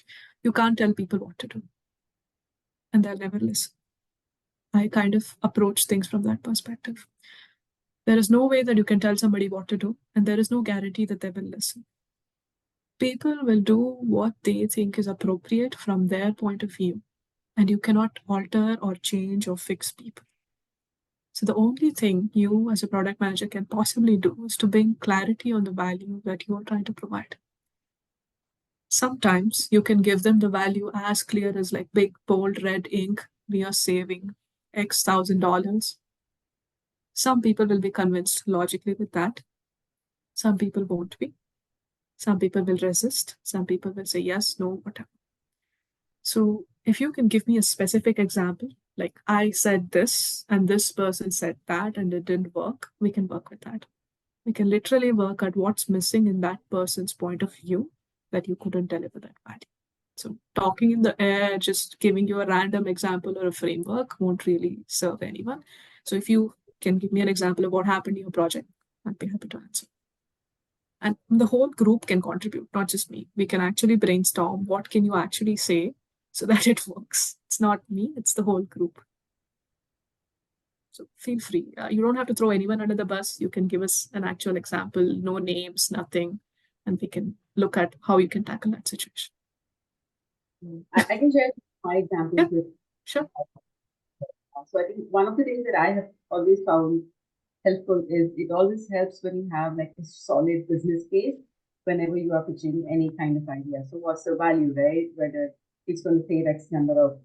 you can't tell people what to do, and they'll never listen. I kind of approach things from that perspective. There is no way that you can tell somebody what to do, and there is no guarantee that they will listen. People will do what they think is appropriate from their point of view, and you cannot alter or change or fix people. So the only thing you as a product manager can possibly do is to bring clarity on the value that you are trying to provide. Sometimes you can give them the value as clear as like big, bold, red ink, we are saving X $1,000. Some people will be convinced logically with that. Some people won't be. Some people will resist. Some people will say yes, no, whatever. So if you can give me a specific example, like I said this and this person said that and it didn't work, we can work with that. We can literally work at what's missing in that person's point of view that you couldn't deliver that value. So talking in the air, just giving you a random example or a framework won't really serve anyone. So if you can give me an example of what happened in your project, I'd be happy to answer. And the whole group can contribute, not just me. We can actually brainstorm what can you actually say so that it works. It's not me, it's the whole group. So feel free. You don't have to throw anyone under the bus. You can give us an actual example, no names, nothing, and we can look at how you can tackle that situation. I can share my examples Yeah, with. sure. So I think one of the things that I have always found helpful is it always helps when you have like a solid business case whenever you are pitching any kind of idea. So what's the value, right? Whether it's going to save X number of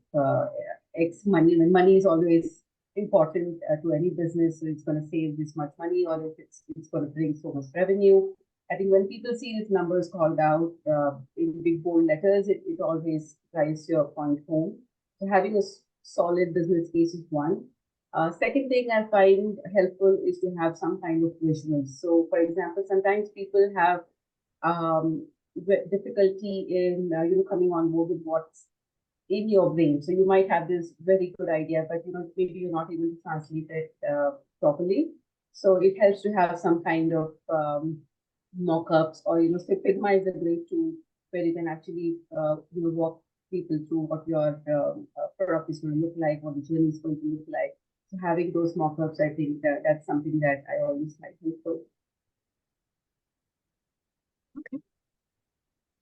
X money. I mean, money is always important to any business. So it's going to save this much money, or if it's going to bring so much revenue. I think when people see these numbers called out in big bold letters, it always drives your point home. So having a solid business case is one. Second thing I find helpful is to have some kind of visuals. So, for example, sometimes people have difficulty in coming on board with what's in your brain. So you might have this very good idea, but maybe you're not able to translate it properly. So it helps to have some kind of mock-ups, or so Figma is a great tool where you can actually walk people through what your product is going to look like, what the journey is going to look like. So having those mock-ups, I think that's something that I always like helpful. Okay.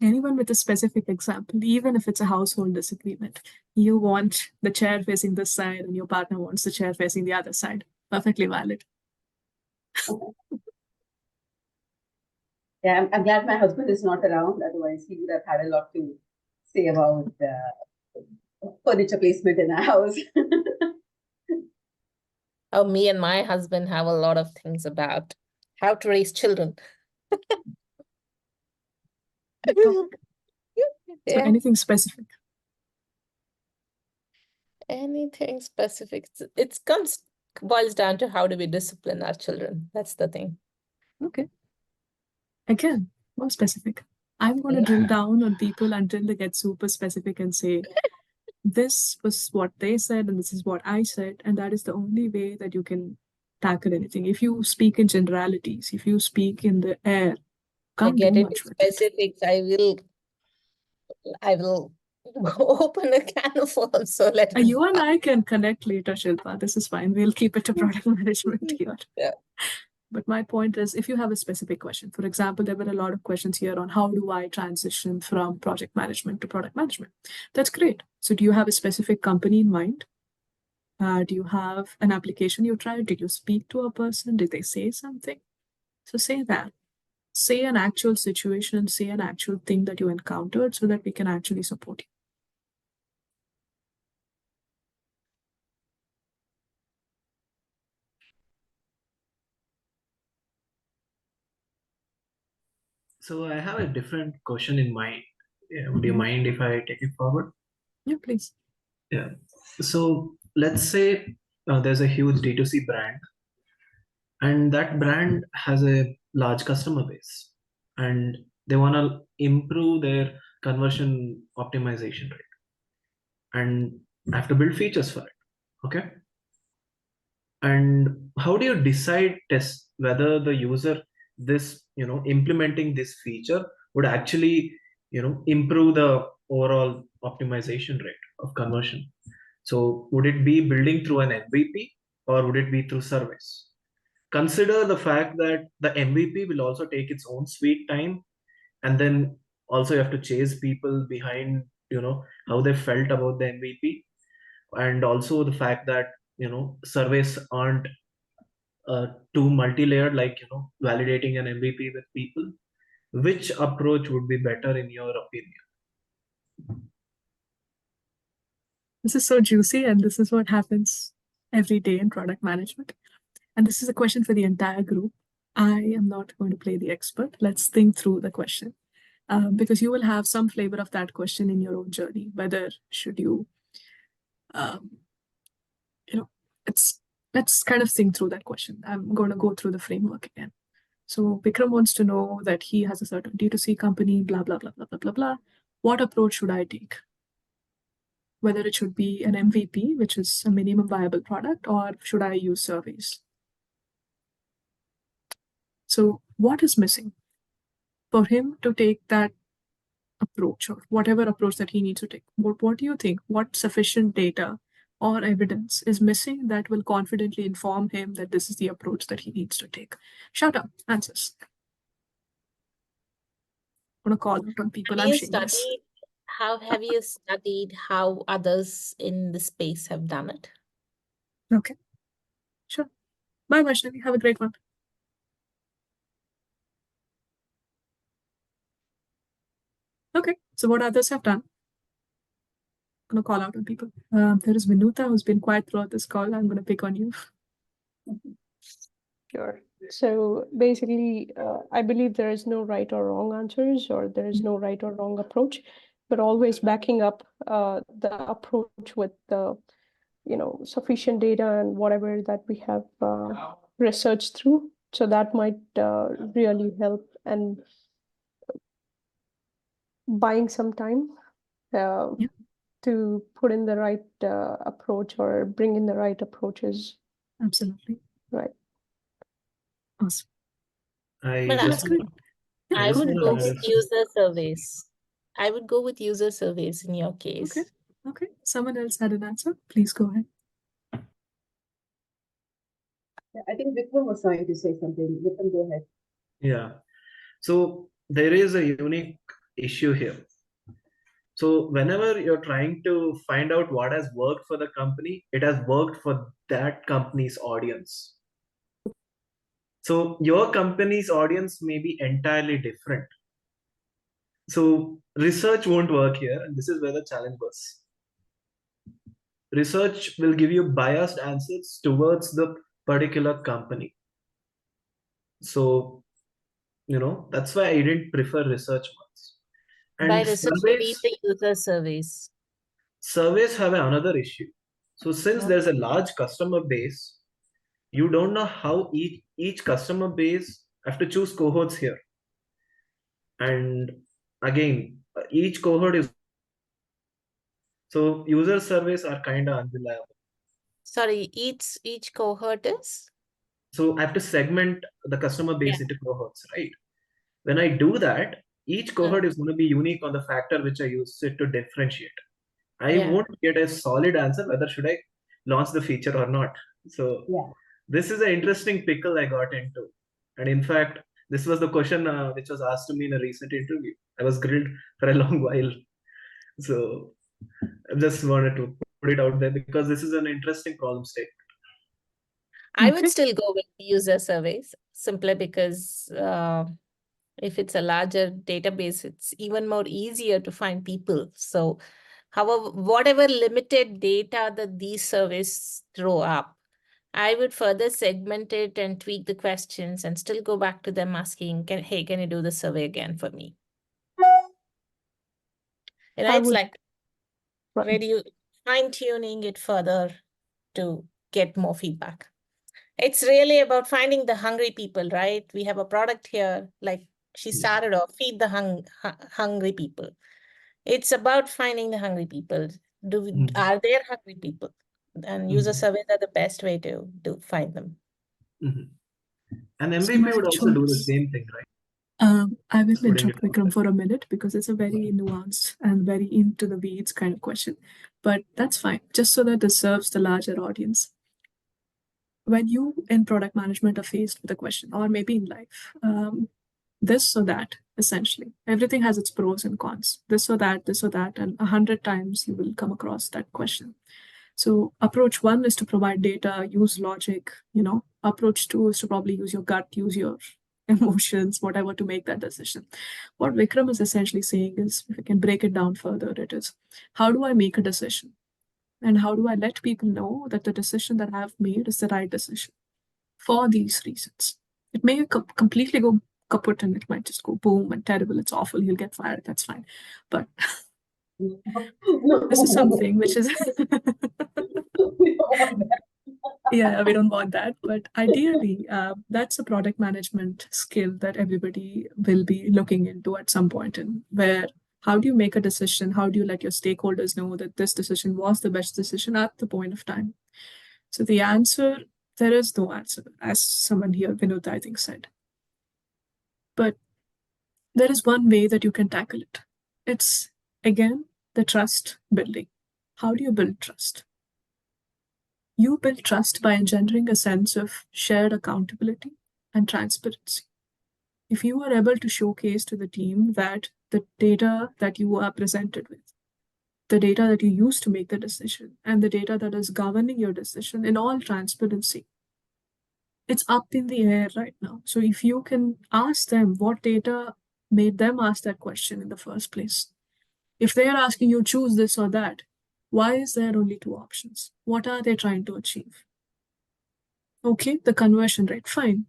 Anyone with a specific example, even if it's a household disagreement, you want the chair facing this side and your partner wants the chair facing the other side. Perfectly valid. Yeah, I'm glad my husband is not around. Otherwise, he would have had a lot to say about furniture placement in our house. Oh, me and my husband have a lot of things about how to raise children. So Yeah, anything specific? anything specific. It boils down to how do we discipline our children. That's the thing. Okay. Again, more specific. I'm going to drill down on people until they get super specific and say, this was what they said and this is what I said. And that is the only way that you can tackle anything. If you speak in generalities, if you speak in the air, can't do Get into much with it. specifics. I will I will open a can of worms. So let us. You and I can connect later, Shilpa. This is fine. We'll keep it to product management here. Yeah. But my point is, if you have a specific question, for example, there were a lot of questions here on how do I transition from project management to product management? That's great. So do you have a specific company in mind? Do you have an application you tried? Did you speak to a person? Did they say something? So say that. Say an actual situation, say an actual thing that you encountered so that we can actually support you. So I have a different question in mind. Yeah, would you mind if I take it forward? Yeah, please. Yeah. So let's say there's a huge D2C brand, and that brand has a large customer base, and they want to improve their conversion optimization rate, and have to build features for it. Okay. And how do you test whether the user implementing this feature would actually improve the overall optimization rate of conversion? So would it be building through an MVP, or would it be through surveys? Consider the fact that the MVP will also take its own sweet time, and then also you have to chase people behind how they felt about the MVP, and also the fact that surveys aren't too multi-layered, like validating an MVP with people. Which approach would be better in your opinion? This is so juicy, and this is what happens every day in product management. And this is a question for the entire group. I am not going to play the expert. Let's think through the question, because you will have some flavor of that question in your own journey. Whether should you, let's kind of think through that question. I'm going to go through the framework again. So Vikram wants to know that he has a certain D2C company, blah, blah, blah, blah, blah, blah, blah. What approach should I take? Whether it should be an MVP, which is a minimum viable product, or should I use surveys? So what is missing for him to take that approach, or whatever approach that he needs to take? What do you think? What sufficient data or evidence is missing that will confidently inform him that this is the approach that he needs to take? Shout out, answers. I'm gonna call out on people. I'm shameless. Have you studied how others in the space have done it? Okay, sure. Bye, Vaishnavi. Have a great one. Okay, so what others have done? I'm gonna call out on people. There is Vinuta, who's been quiet throughout this call. I'm gonna pick on you. Sure. So basically, I believe there is no right or wrong answers, or there is no right or wrong approach, but always backing up the approach with the sufficient data and whatever that we have researched through. So that might really help, and buying some time to put in the right approach or bring in the right approaches. Absolutely. Right. Awesome. I would go with user surveys. I would go with user surveys in your case. Okay. Someone else had an answer. Please go ahead. I think Vikram was trying to say something. Vikram, go ahead. Yeah. So there is a unique issue here. So whenever you're trying to find out what has worked for the company, it has worked for that company's audience. So your company's audience may be entirely different. So research won't work here, and this is where the challenge was. Research will give you biased answers towards the particular company. So, that's why I didn't prefer research ones. And by research, you need the user surveys. Surveys have another issue. So since there's a large customer base, you don't know how each customer base have to choose cohorts here. And again, each cohort is, so user surveys are kind of unreliable. Sorry, each cohort is? So I have to segment the customer base into cohorts, right? When I do that, each cohort is going to be unique on the factor which I use it to differentiate. I Yeah. won't get a solid answer whether should I launch the feature or not. So Yeah. this is an interesting pickle I got into. And in fact, this was the question which was asked to me in a recent interview. I was grilled for a long while. So I just wanted to put it out there because this is an interesting problem statement. I would Okay. still go with user surveys simply because if it's a larger database, it's even more easier to find people. So, however, whatever limited data that these surveys throw up, I would further segment it and tweak the questions and still go back to them asking, hey, can you do the survey again for me? You know, I it's would- like fine-tuning it further to get more feedback. It's really about finding the hungry people, right? We have a product here, like she started off, feed the hungry people. It's about finding the hungry people. Are there hungry people? And user surveys are the best way to find them. And So MVP my would also do the choice- same thing, right? I will Putting interrupt it out Vikram there. for a minute because it's a very nuanced and very into the weeds kind of question. But that's fine, just so that this serves the larger audience. When you in product management are faced with a question, or maybe in life, this or that, essentially, everything has its pros and cons. This or that, and 100 times you will come across that question. So approach 1 is to provide data, use logic, Approach 2 is to probably use your gut, use your emotions, whatever, to make that decision. What Vikram is essentially saying is, if I can break it down further, it is, how do I make a decision? And how do I let people know that the decision that I've made is the right decision for these reasons? It may completely go kaput and it might just go boom and terrible, it's awful, you'll get fired, that's fine. But this is something which is yeah, we don't want that. But ideally, that's a product management skill that everybody will be looking into at some point. And where, how do you make a decision? How do you let your stakeholders know that this decision was the best decision at the point of time? So the answer, there is no answer, as someone here, Vinod, I think, said. But there is one way that you can tackle it. It's, again, the trust building. How do you build trust? You build trust by engendering a sense of shared accountability and transparency. If you are able to showcase to the team that the data that you are presented with, the data that you use to make the decision, and the data that is governing your decision in all transparency, it's up in the air right now. So if you can ask them what data made them ask that question in the first place, if they are asking you choose this or that, why is there only 2 options? What are they trying to achieve? Okay, the conversion rate, fine.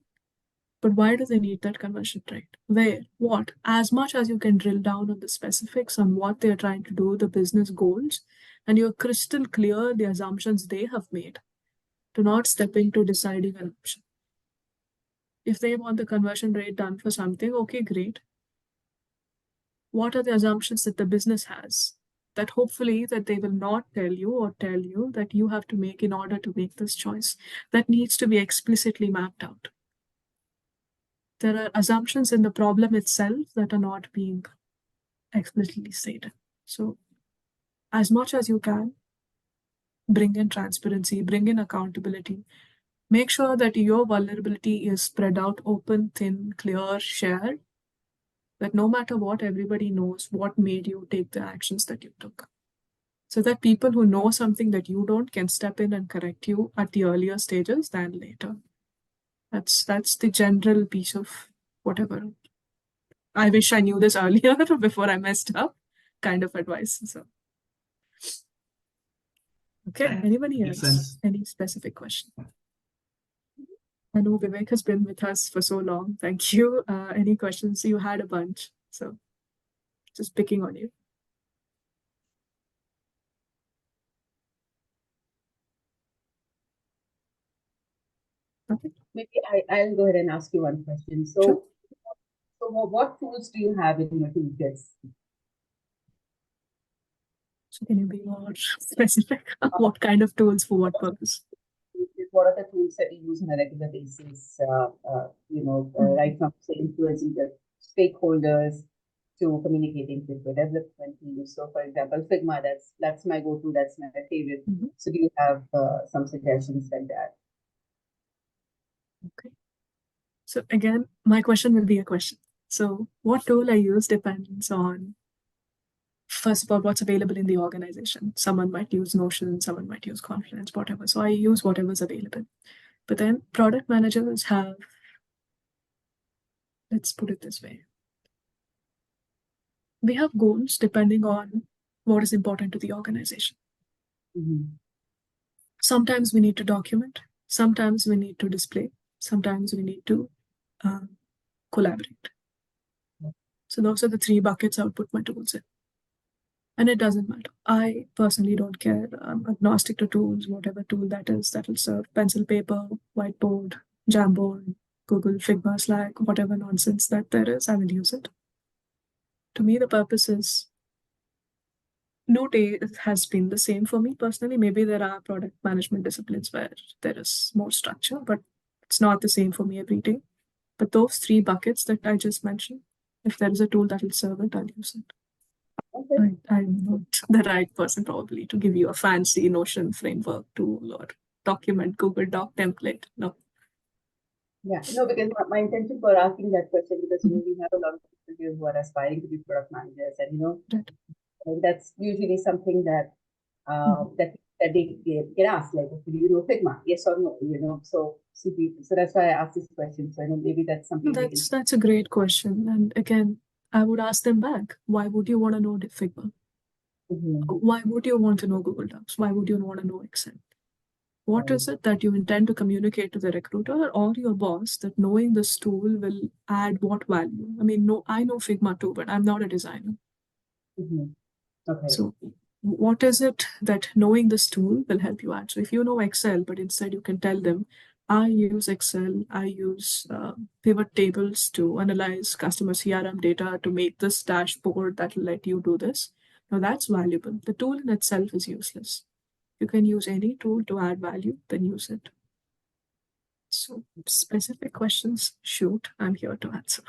But why do they need that conversion rate? Where? What? As much as you can drill down on the specifics on what they're trying to do, the business goals, and you're crystal clear the assumptions they have made, to not step into deciding an option. If they want the conversion rate done for something, okay, great. What are the assumptions that the business has that hopefully that they will not tell you that you have to make in order to make this choice? That needs to be explicitly mapped out. There are assumptions in the problem itself that are not being explicitly stated. So as much as you can, bring in transparency, bring in accountability, make sure that your vulnerability is spread out, open, thin, clear, shared, that no matter what, everybody knows what made you take the actions that you took. So that people who know something that you don't can step in and correct you at the earlier stages than later. That's the general piece of whatever. I wish I knew this earlier before I messed up kind of advice. So okay, anybody Makes else? sense. Any specific question? I know Vivek has been with us for so long. Thank you. Any questions? You had a bunch, so just picking on you. Okay. Maybe I'll go ahead and ask you one question. So, Sure. so what tools do you have in your toolkits? So can you be more specific? What kind of tools for what purpose? What are the tools that you use on a regular basis? Right from say influencing the stakeholders to communicating with the development teams. So, for example, Figma, that's my go-to, that's my favorite. So, do you have some suggestions like that? Okay. So again, my question will be a question. So what tool I use depends on, first of all, what's available in the organization. Someone might use Notion, someone might use Confluence, whatever. So I use whatever's available. But then product managers have, let's put it this way. We have goals depending on what is important to the organization. Sometimes we need to document, sometimes we need to display, sometimes we need to collaborate. So those are the three buckets I would put my tools in. And it doesn't matter. I personally don't care. I'm agnostic to tools, whatever tool that is, that will serve pencil, paper, whiteboard, Jamboard, Google, Figma, Slack, whatever nonsense that there is, I will use it. To me, the purpose is, no day has been the same for me personally. Maybe there are product management disciplines where there is more structure, but it's not the same for me every day. But those three buckets that I just mentioned, if there is a tool that will serve it, I'll use it. Okay. I'm not the right person probably to give you a fancy Notion framework tool or document Google Doc template. No. Yeah, no, because my intention for asking that question, because we have a lot of people here who are aspiring to be product managers, and that's usually something that that they get asked, like, do you know Figma? Yes or no? So that's why I asked this question. So maybe that's something that's a great question. And again, I would ask them back, why would you want to know Figma? Why would you want to know Google Docs? Why would you want to know Excel? What is it that you intend to communicate to the recruiter or your boss that knowing this tool will add what value? I mean, no, I know Figma too, but I'm not a designer. Okay. So what is it that knowing this tool will help you add? So if you know Excel, but instead you can tell them, I use Excel, I use pivot tables to analyze customer CRM data to make this dashboard that will let you do this. Now that's valuable. The tool in itself is useless. You can use any tool to add value, then use it. So specific questions, shoot, I'm here to answer.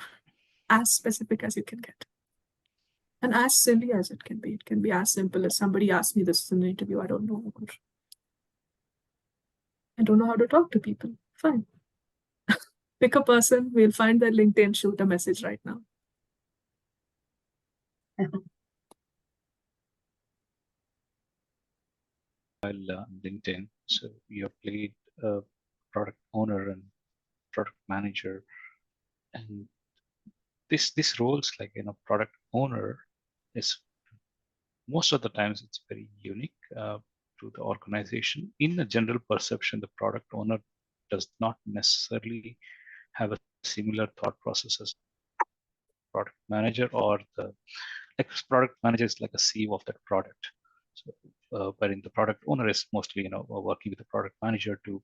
As specific as you can get. And as silly as it can be. It can be as simple as somebody asked me this in an interview. I don't know. I don't know how to talk to people. Fine. Pick a person, we'll find their LinkedIn, shoot a message right now. LinkedIn. So you have played product owner and product manager, and this roles like product owner is most of the times it's very unique to the organization. In the general perception, the product owner does not necessarily have a similar thought process as product manager, or the product manager is like a CEO of that product. So, but in the product owner is mostly working with the product manager to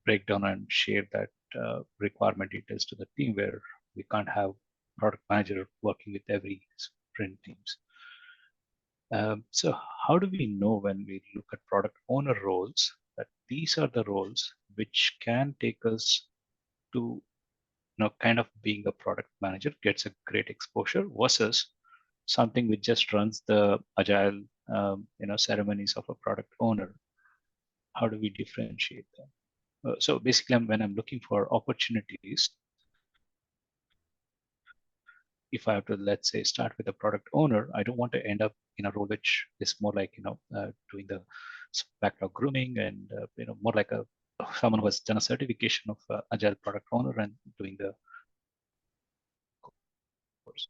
break down and share that requirement details to the team, where we can't have product manager working with every sprint teams. So how do we know when we look at product owner roles that these are the roles which can take us to kind of being a product manager, gets a great exposure, versus something which just runs the agile ceremonies of a product owner? How do we differentiate them? So basically, when I'm looking for opportunities, if I have to, let's say, start with a product owner, I don't want to end up in a role which is more like doing the backlog grooming and more like someone who has done a certification of agile product owner and doing the course.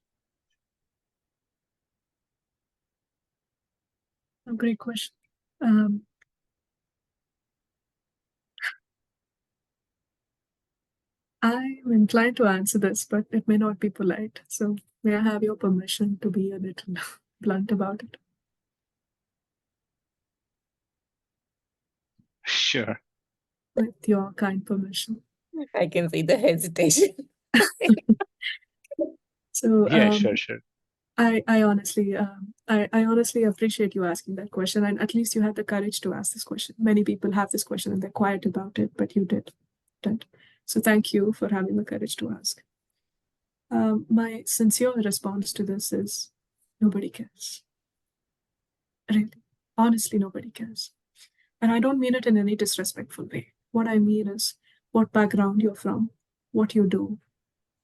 A great question. I'm inclined to answer this, but it may not be polite. So may I have your permission to be a little blunt about it? Sure. With your kind permission. I can see the hesitation. So yeah, sure. I honestly appreciate you asking that question, and at least you had the courage to ask this question. Many people have this question and they're quiet about it, but you did. So thank you for having the courage to ask. My sincere response to this is nobody cares. Really, honestly, nobody cares. And I don't mean it in any disrespectful way. What I mean is what background you're from, what you do,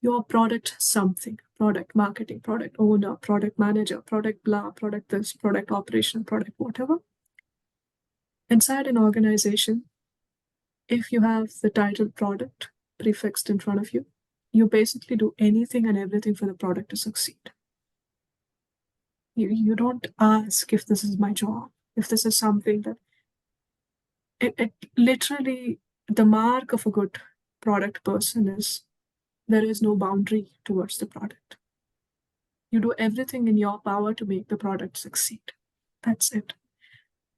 your product something, product marketing, product owner, product manager, product blah, product this, product operation, product whatever. Inside an organization, if you have the title product prefixed in front of you, you basically do anything and everything for the product to succeed. You don't ask if this is my job, if this is something that it literally, the mark of a good product person is there is no boundary towards the product. You do everything in your power to make the product succeed. That's it.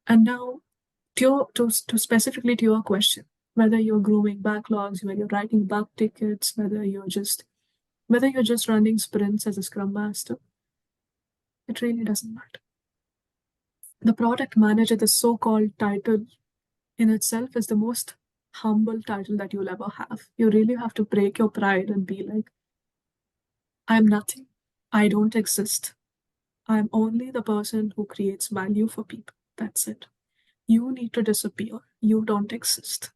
And now, to specifically to your question, whether you're grooming backlogs, whether you're writing bug tickets, whether you're just running sprints as a scrum master, it really doesn't matter. The product manager, the so-called title in itself, is the most humble title that you'll ever have. You really have to break your pride and be like, I'm nothing. I don't exist. I'm only the person who creates value for people. That's it. You need to disappear. You don't exist.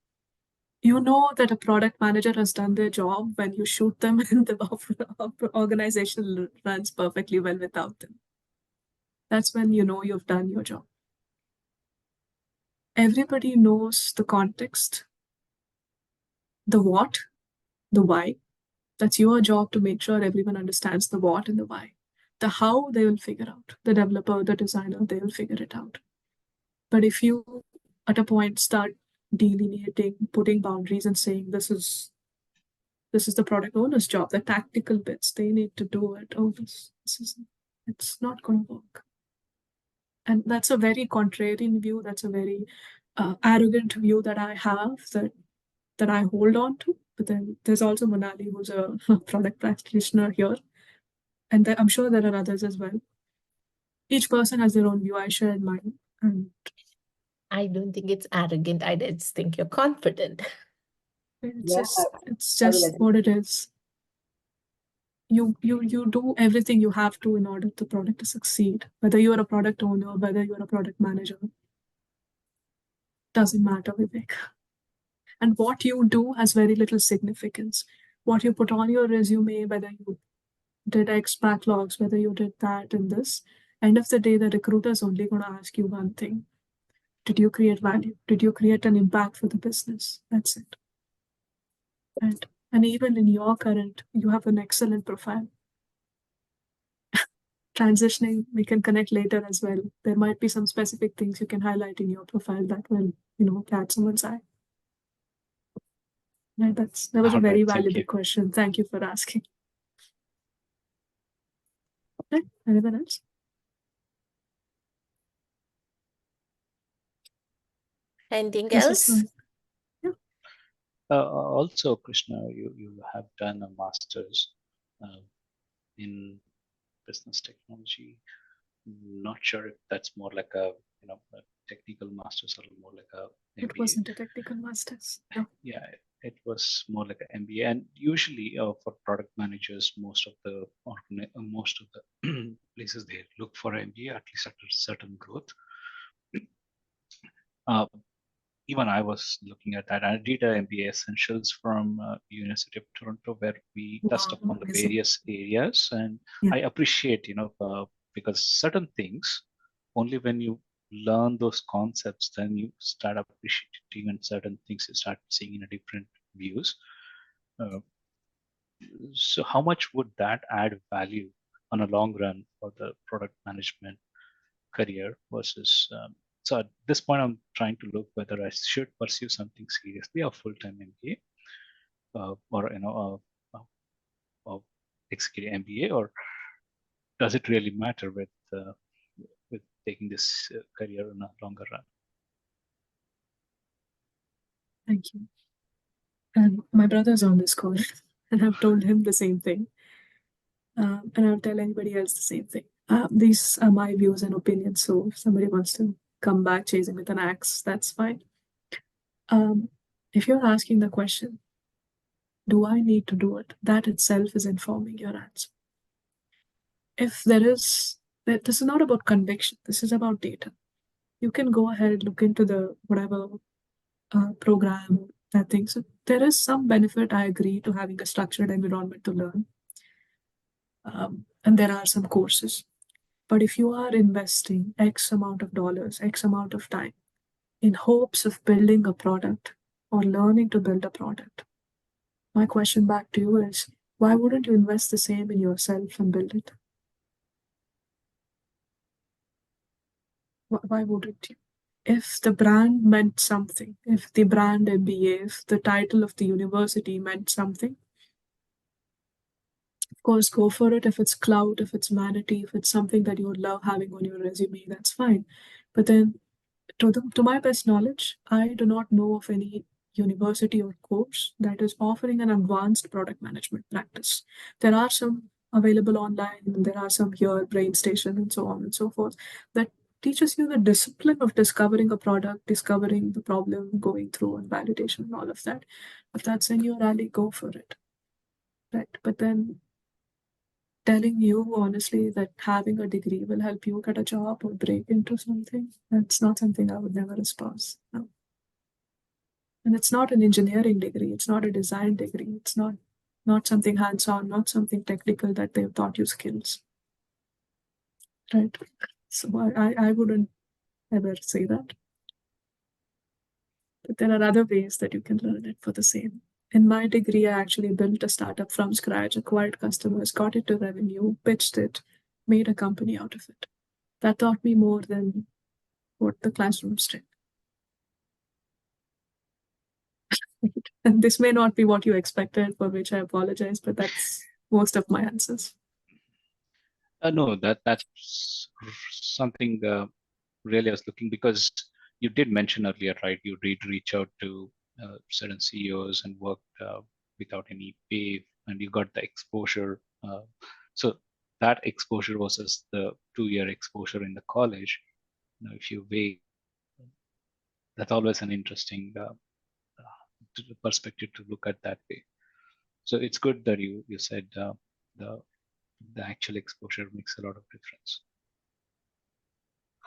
You know that a product manager has done their job when you shoot them and the organization runs perfectly well without them. That's when you know you've done your job. Everybody knows the context, the what, the why. That's your job to make sure everyone understands the what and the why. The how, they will figure out. The developer, the designer, they will figure it out. But if you, at a point, start delineating, putting boundaries and saying this is the product owner's job, the tactical bits, they need to do it. Oh, it's not going to work. And that's a very contrarian view. That's a very arrogant view that I have, that I hold on to. But then there's also Monali, who's a product practitioner here. And I'm sure there are others as well. Each person has their own view. I shared mine. And I don't think it's arrogant. I just think you're confident. It's just what it is. You do everything you have to in order for the product to succeed. Whether you're a product owner, whether you're a product manager, doesn't matter, Vivek. And what you do has very little significance. What you put on your resume, whether you did X backlogs, whether you did that and this, end of the day, the recruiter is only going to ask you one thing. Did you create value? Did you create an impact for the business? That's it. And even in your current, you have an excellent profile. Transitioning, we can connect later as well. There might be some specific things you can highlight in your profile that will, catch someone's eye. Right, that was a very valuable question. Thank you for asking. Okay, anyone else? Anything else? Yeah. Also, Krishna, you have done a master's in business technology. Not sure if that's more like a a technical master's or more like a MBA. It wasn't a technical master's. No. Yeah, it was more like an MBA. And usually for product managers, most of the places they look for MBA at least at a certain growth. Even I was looking at that. I did a MBA Essentials from University of Toronto, where we touched upon the various areas, and I appreciate, because certain things, only when you learn those concepts, then you start appreciating, and certain things you start seeing in a different views. So how much would that add value on a long run for the product management career versus so at this point I'm trying to look whether I should pursue something seriously, a full-time MBA or executive MBA, or does it really matter with taking this career in a longer run? Thank you. And my brother's on this call, and I've told him the same thing. And I'll tell anybody else the same thing. These are my views and opinions. So if somebody wants to come back chasing with an axe, that's fine. If you're asking the question, Do I need to do it? That itself is informing your answer. If this is not about conviction, this is about data. You can go ahead, look into the whatever program, that thing. So there is some benefit, I agree, to having a structured environment to learn. And there are some courses. But if you are investing X amount of dollars, X amount of time in hopes of building a product or learning to build a product, my question back to you is, why wouldn't you invest the same in yourself and build it? Why wouldn't you? If the brand meant something, if the brand MBA, if the title of the university meant something, of course, go for it. If it's clout, if it's vanity, if it's something that you would love having on your resume, that's fine. But then, to my best knowledge, I do not know of any university or course that is offering an advanced product management practice. There are some available online, and there are some here, BrainStation, and so on and so forth, that teaches you the discipline of discovering a product, discovering the problem, going through and validation and all of that. If that's in your alley, go for it. Right. But then telling you honestly that having a degree will help you get a job or break into something, that's not something I would never espouse. No. And it's not an engineering degree, it's not a design degree, it's not something hands-on, not something technical that they've taught you skills. Right. So I wouldn't ever say that. But there are other ways that you can learn it for the same. In my degree, I actually built a startup from scratch, acquired customers, got it to revenue, pitched it, made a company out of it. That taught me more than what the classrooms did. And this may not be what you expected, for which I apologize, but that's most of my answers. No, that's something really I was looking, because you did mention earlier, right? You did reach out to certain CEOs and worked without any pay, and you got the exposure. So that exposure versus the 2-year exposure in the college, if you weigh, that's always an interesting perspective to look at that way. So it's good that you said the actual exposure makes a lot of difference.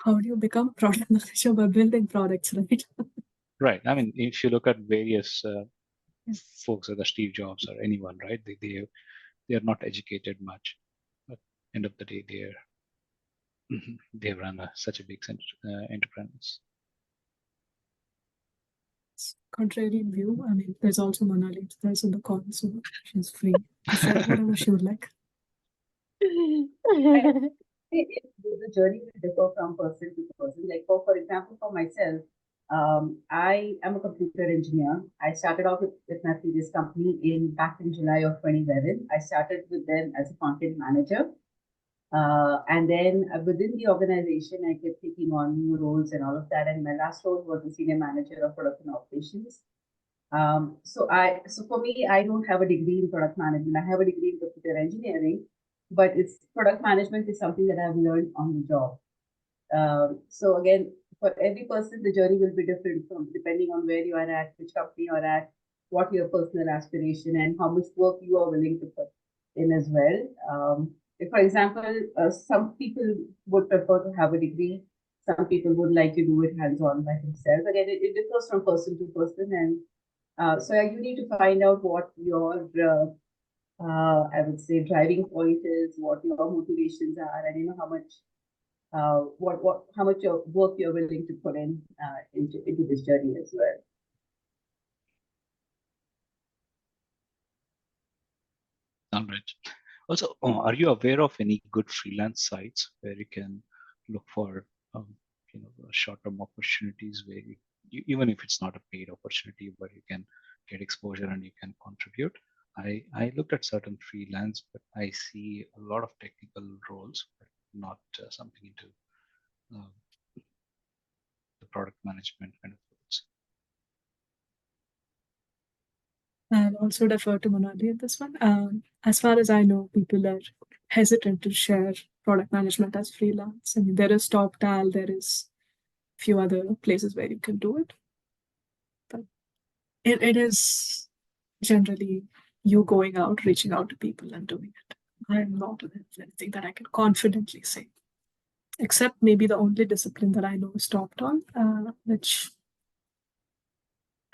How do you become product manager? By building products, right? Right. I mean, if you look at various folks, like Steve Jobs or anyone, right? They are not educated much, but end of the day, they run such a big enterprise. Contrarian view. I mean, there's also Monali. There's in the call, so she's free to share whatever she would like. The journey will differ from person to person. Like for example, for myself, I am a computer engineer. I started off with my previous company back in July of 2011. I started with them as a content manager. And then within the organization, I kept taking on new roles and all of that. And my last role was the senior manager of production operations. So for me, I don't have a degree in product management. I have a degree in computer engineering, but it's product management is something that I've learned on the job. So again, for every person, the journey will be different from depending on where you are at, which company you're at, what your personal aspiration, and how much work you are willing to put in as well. For example, some people would prefer to have a degree. Some people would like to do it hands-on by themselves. Again, it differs from person to person, and so you need to find out what your I would say driving point is, what your motivations are, and how much how much work you're willing to put into this journey as well. All right. Also, are you aware of any good freelance sites where you can look for short-term opportunities where even if it's not a paid opportunity, but you can get exposure and you can contribute? I looked at certain freelance, but I see a lot of technical roles, but not something into the product management kind of roles. I'll also defer to Monali at this one. As far as I know, people are hesitant to share product management as freelance. I mean, there is TopTal, there is a few other places where you can do it. But it is generally you going out, reaching out to people and doing it. I'm not anything that I can confidently say. Except maybe the only discipline that I know is top on, which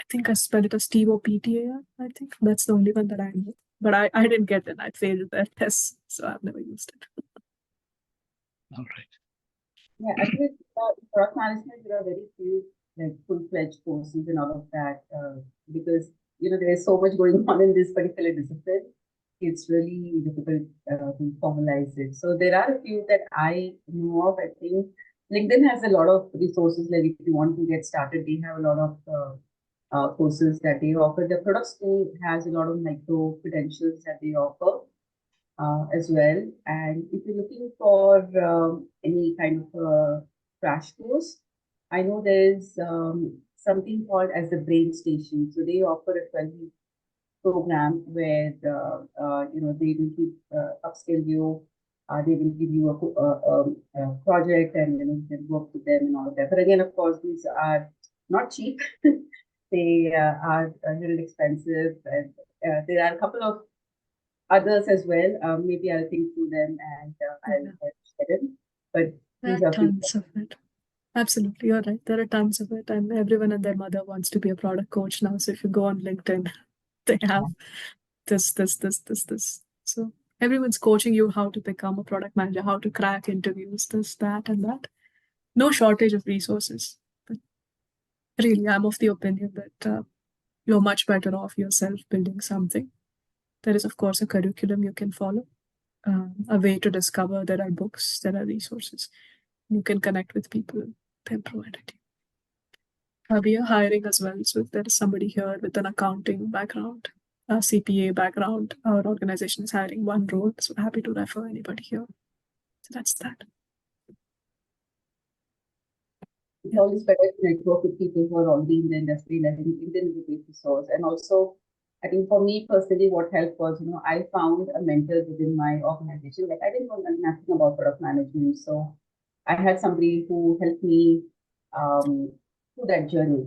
I think I spelled it as TOPTA. I think that's the only one that I know. But I didn't get it. I failed that test, so I've never used it. All right. Yeah, actually, product management, there are very few like full-fledged courses and all of that because there's so much going on in this particular discipline. It's really difficult to formalize it. So there are a few that I know of. I think LinkedIn has a lot of resources. Like if you want to get started, they have a lot of courses that they offer. The product school has a lot of micro credentials that they offer as well. And if you're looking for any kind of crash course, I know there's something called as the Brain Station. So they offer a 12-week program where they will keep upskill you. They will give you a project and you can work with them and all of that. But again, of course, these are not cheap. They are a little expensive, and there are a couple of others as well. Maybe I'll think through them and I'll share them. But There these are are few. tons of it. Absolutely, you're right. There are tons of it, and everyone and their mother wants to be a product coach now. So if you go on LinkedIn, they have this. So everyone's coaching you how to become a product manager, how to crack interviews, this, that, and that. No shortage of resources. But really, I'm of the opinion that you're much better off yourself building something. There is, of course, a curriculum you can follow, a way to discover. There are books, there are resources. You can connect with people, they'll provide it to you. We are hiring as well. So if there is somebody here with an accounting background, a CPA background, our organization is hiring one role. So happy to refer anybody here. So that's that. It's always better to network with people who are already in the industry. And I think LinkedIn is a great resource. And also, I think for me personally, what helped was, I found a mentor within my organization. Like I didn't know nothing about product management. So I had somebody who helped me through that journey.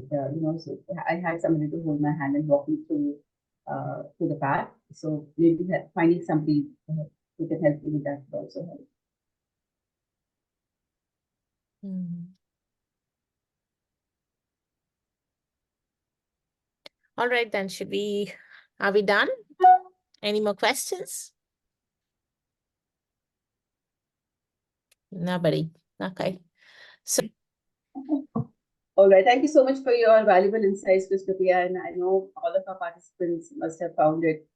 So I had somebody to hold my hand and walk me through the path. So maybe finding somebody who can help me with that would also help. All right, then are we done? Any more questions? Nobody. Okay. So all right. Thank you so much for your valuable insights, Krishnapriya. And I know all of our participants must have found it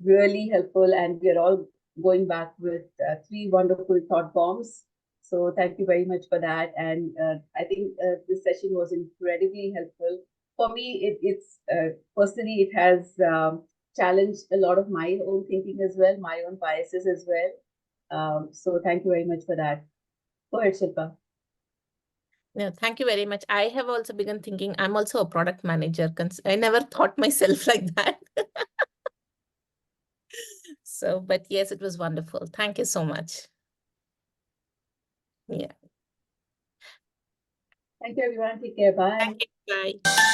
really helpful. And we're all going back with 3 wonderful thought bombs. So thank you very much for that. And I think this session was incredibly helpful. For me, it's personally, it has challenged a lot of my own thinking as well, my own biases as well. So thank you very much for that. Go ahead, Shilpa. no, thank you very much. I have also begun thinking I'm also a product manager. I never thought myself like that. So, but yes, it was wonderful. Thank you so much. Yeah. Thank you, everyone. Take care. Bye. Bye.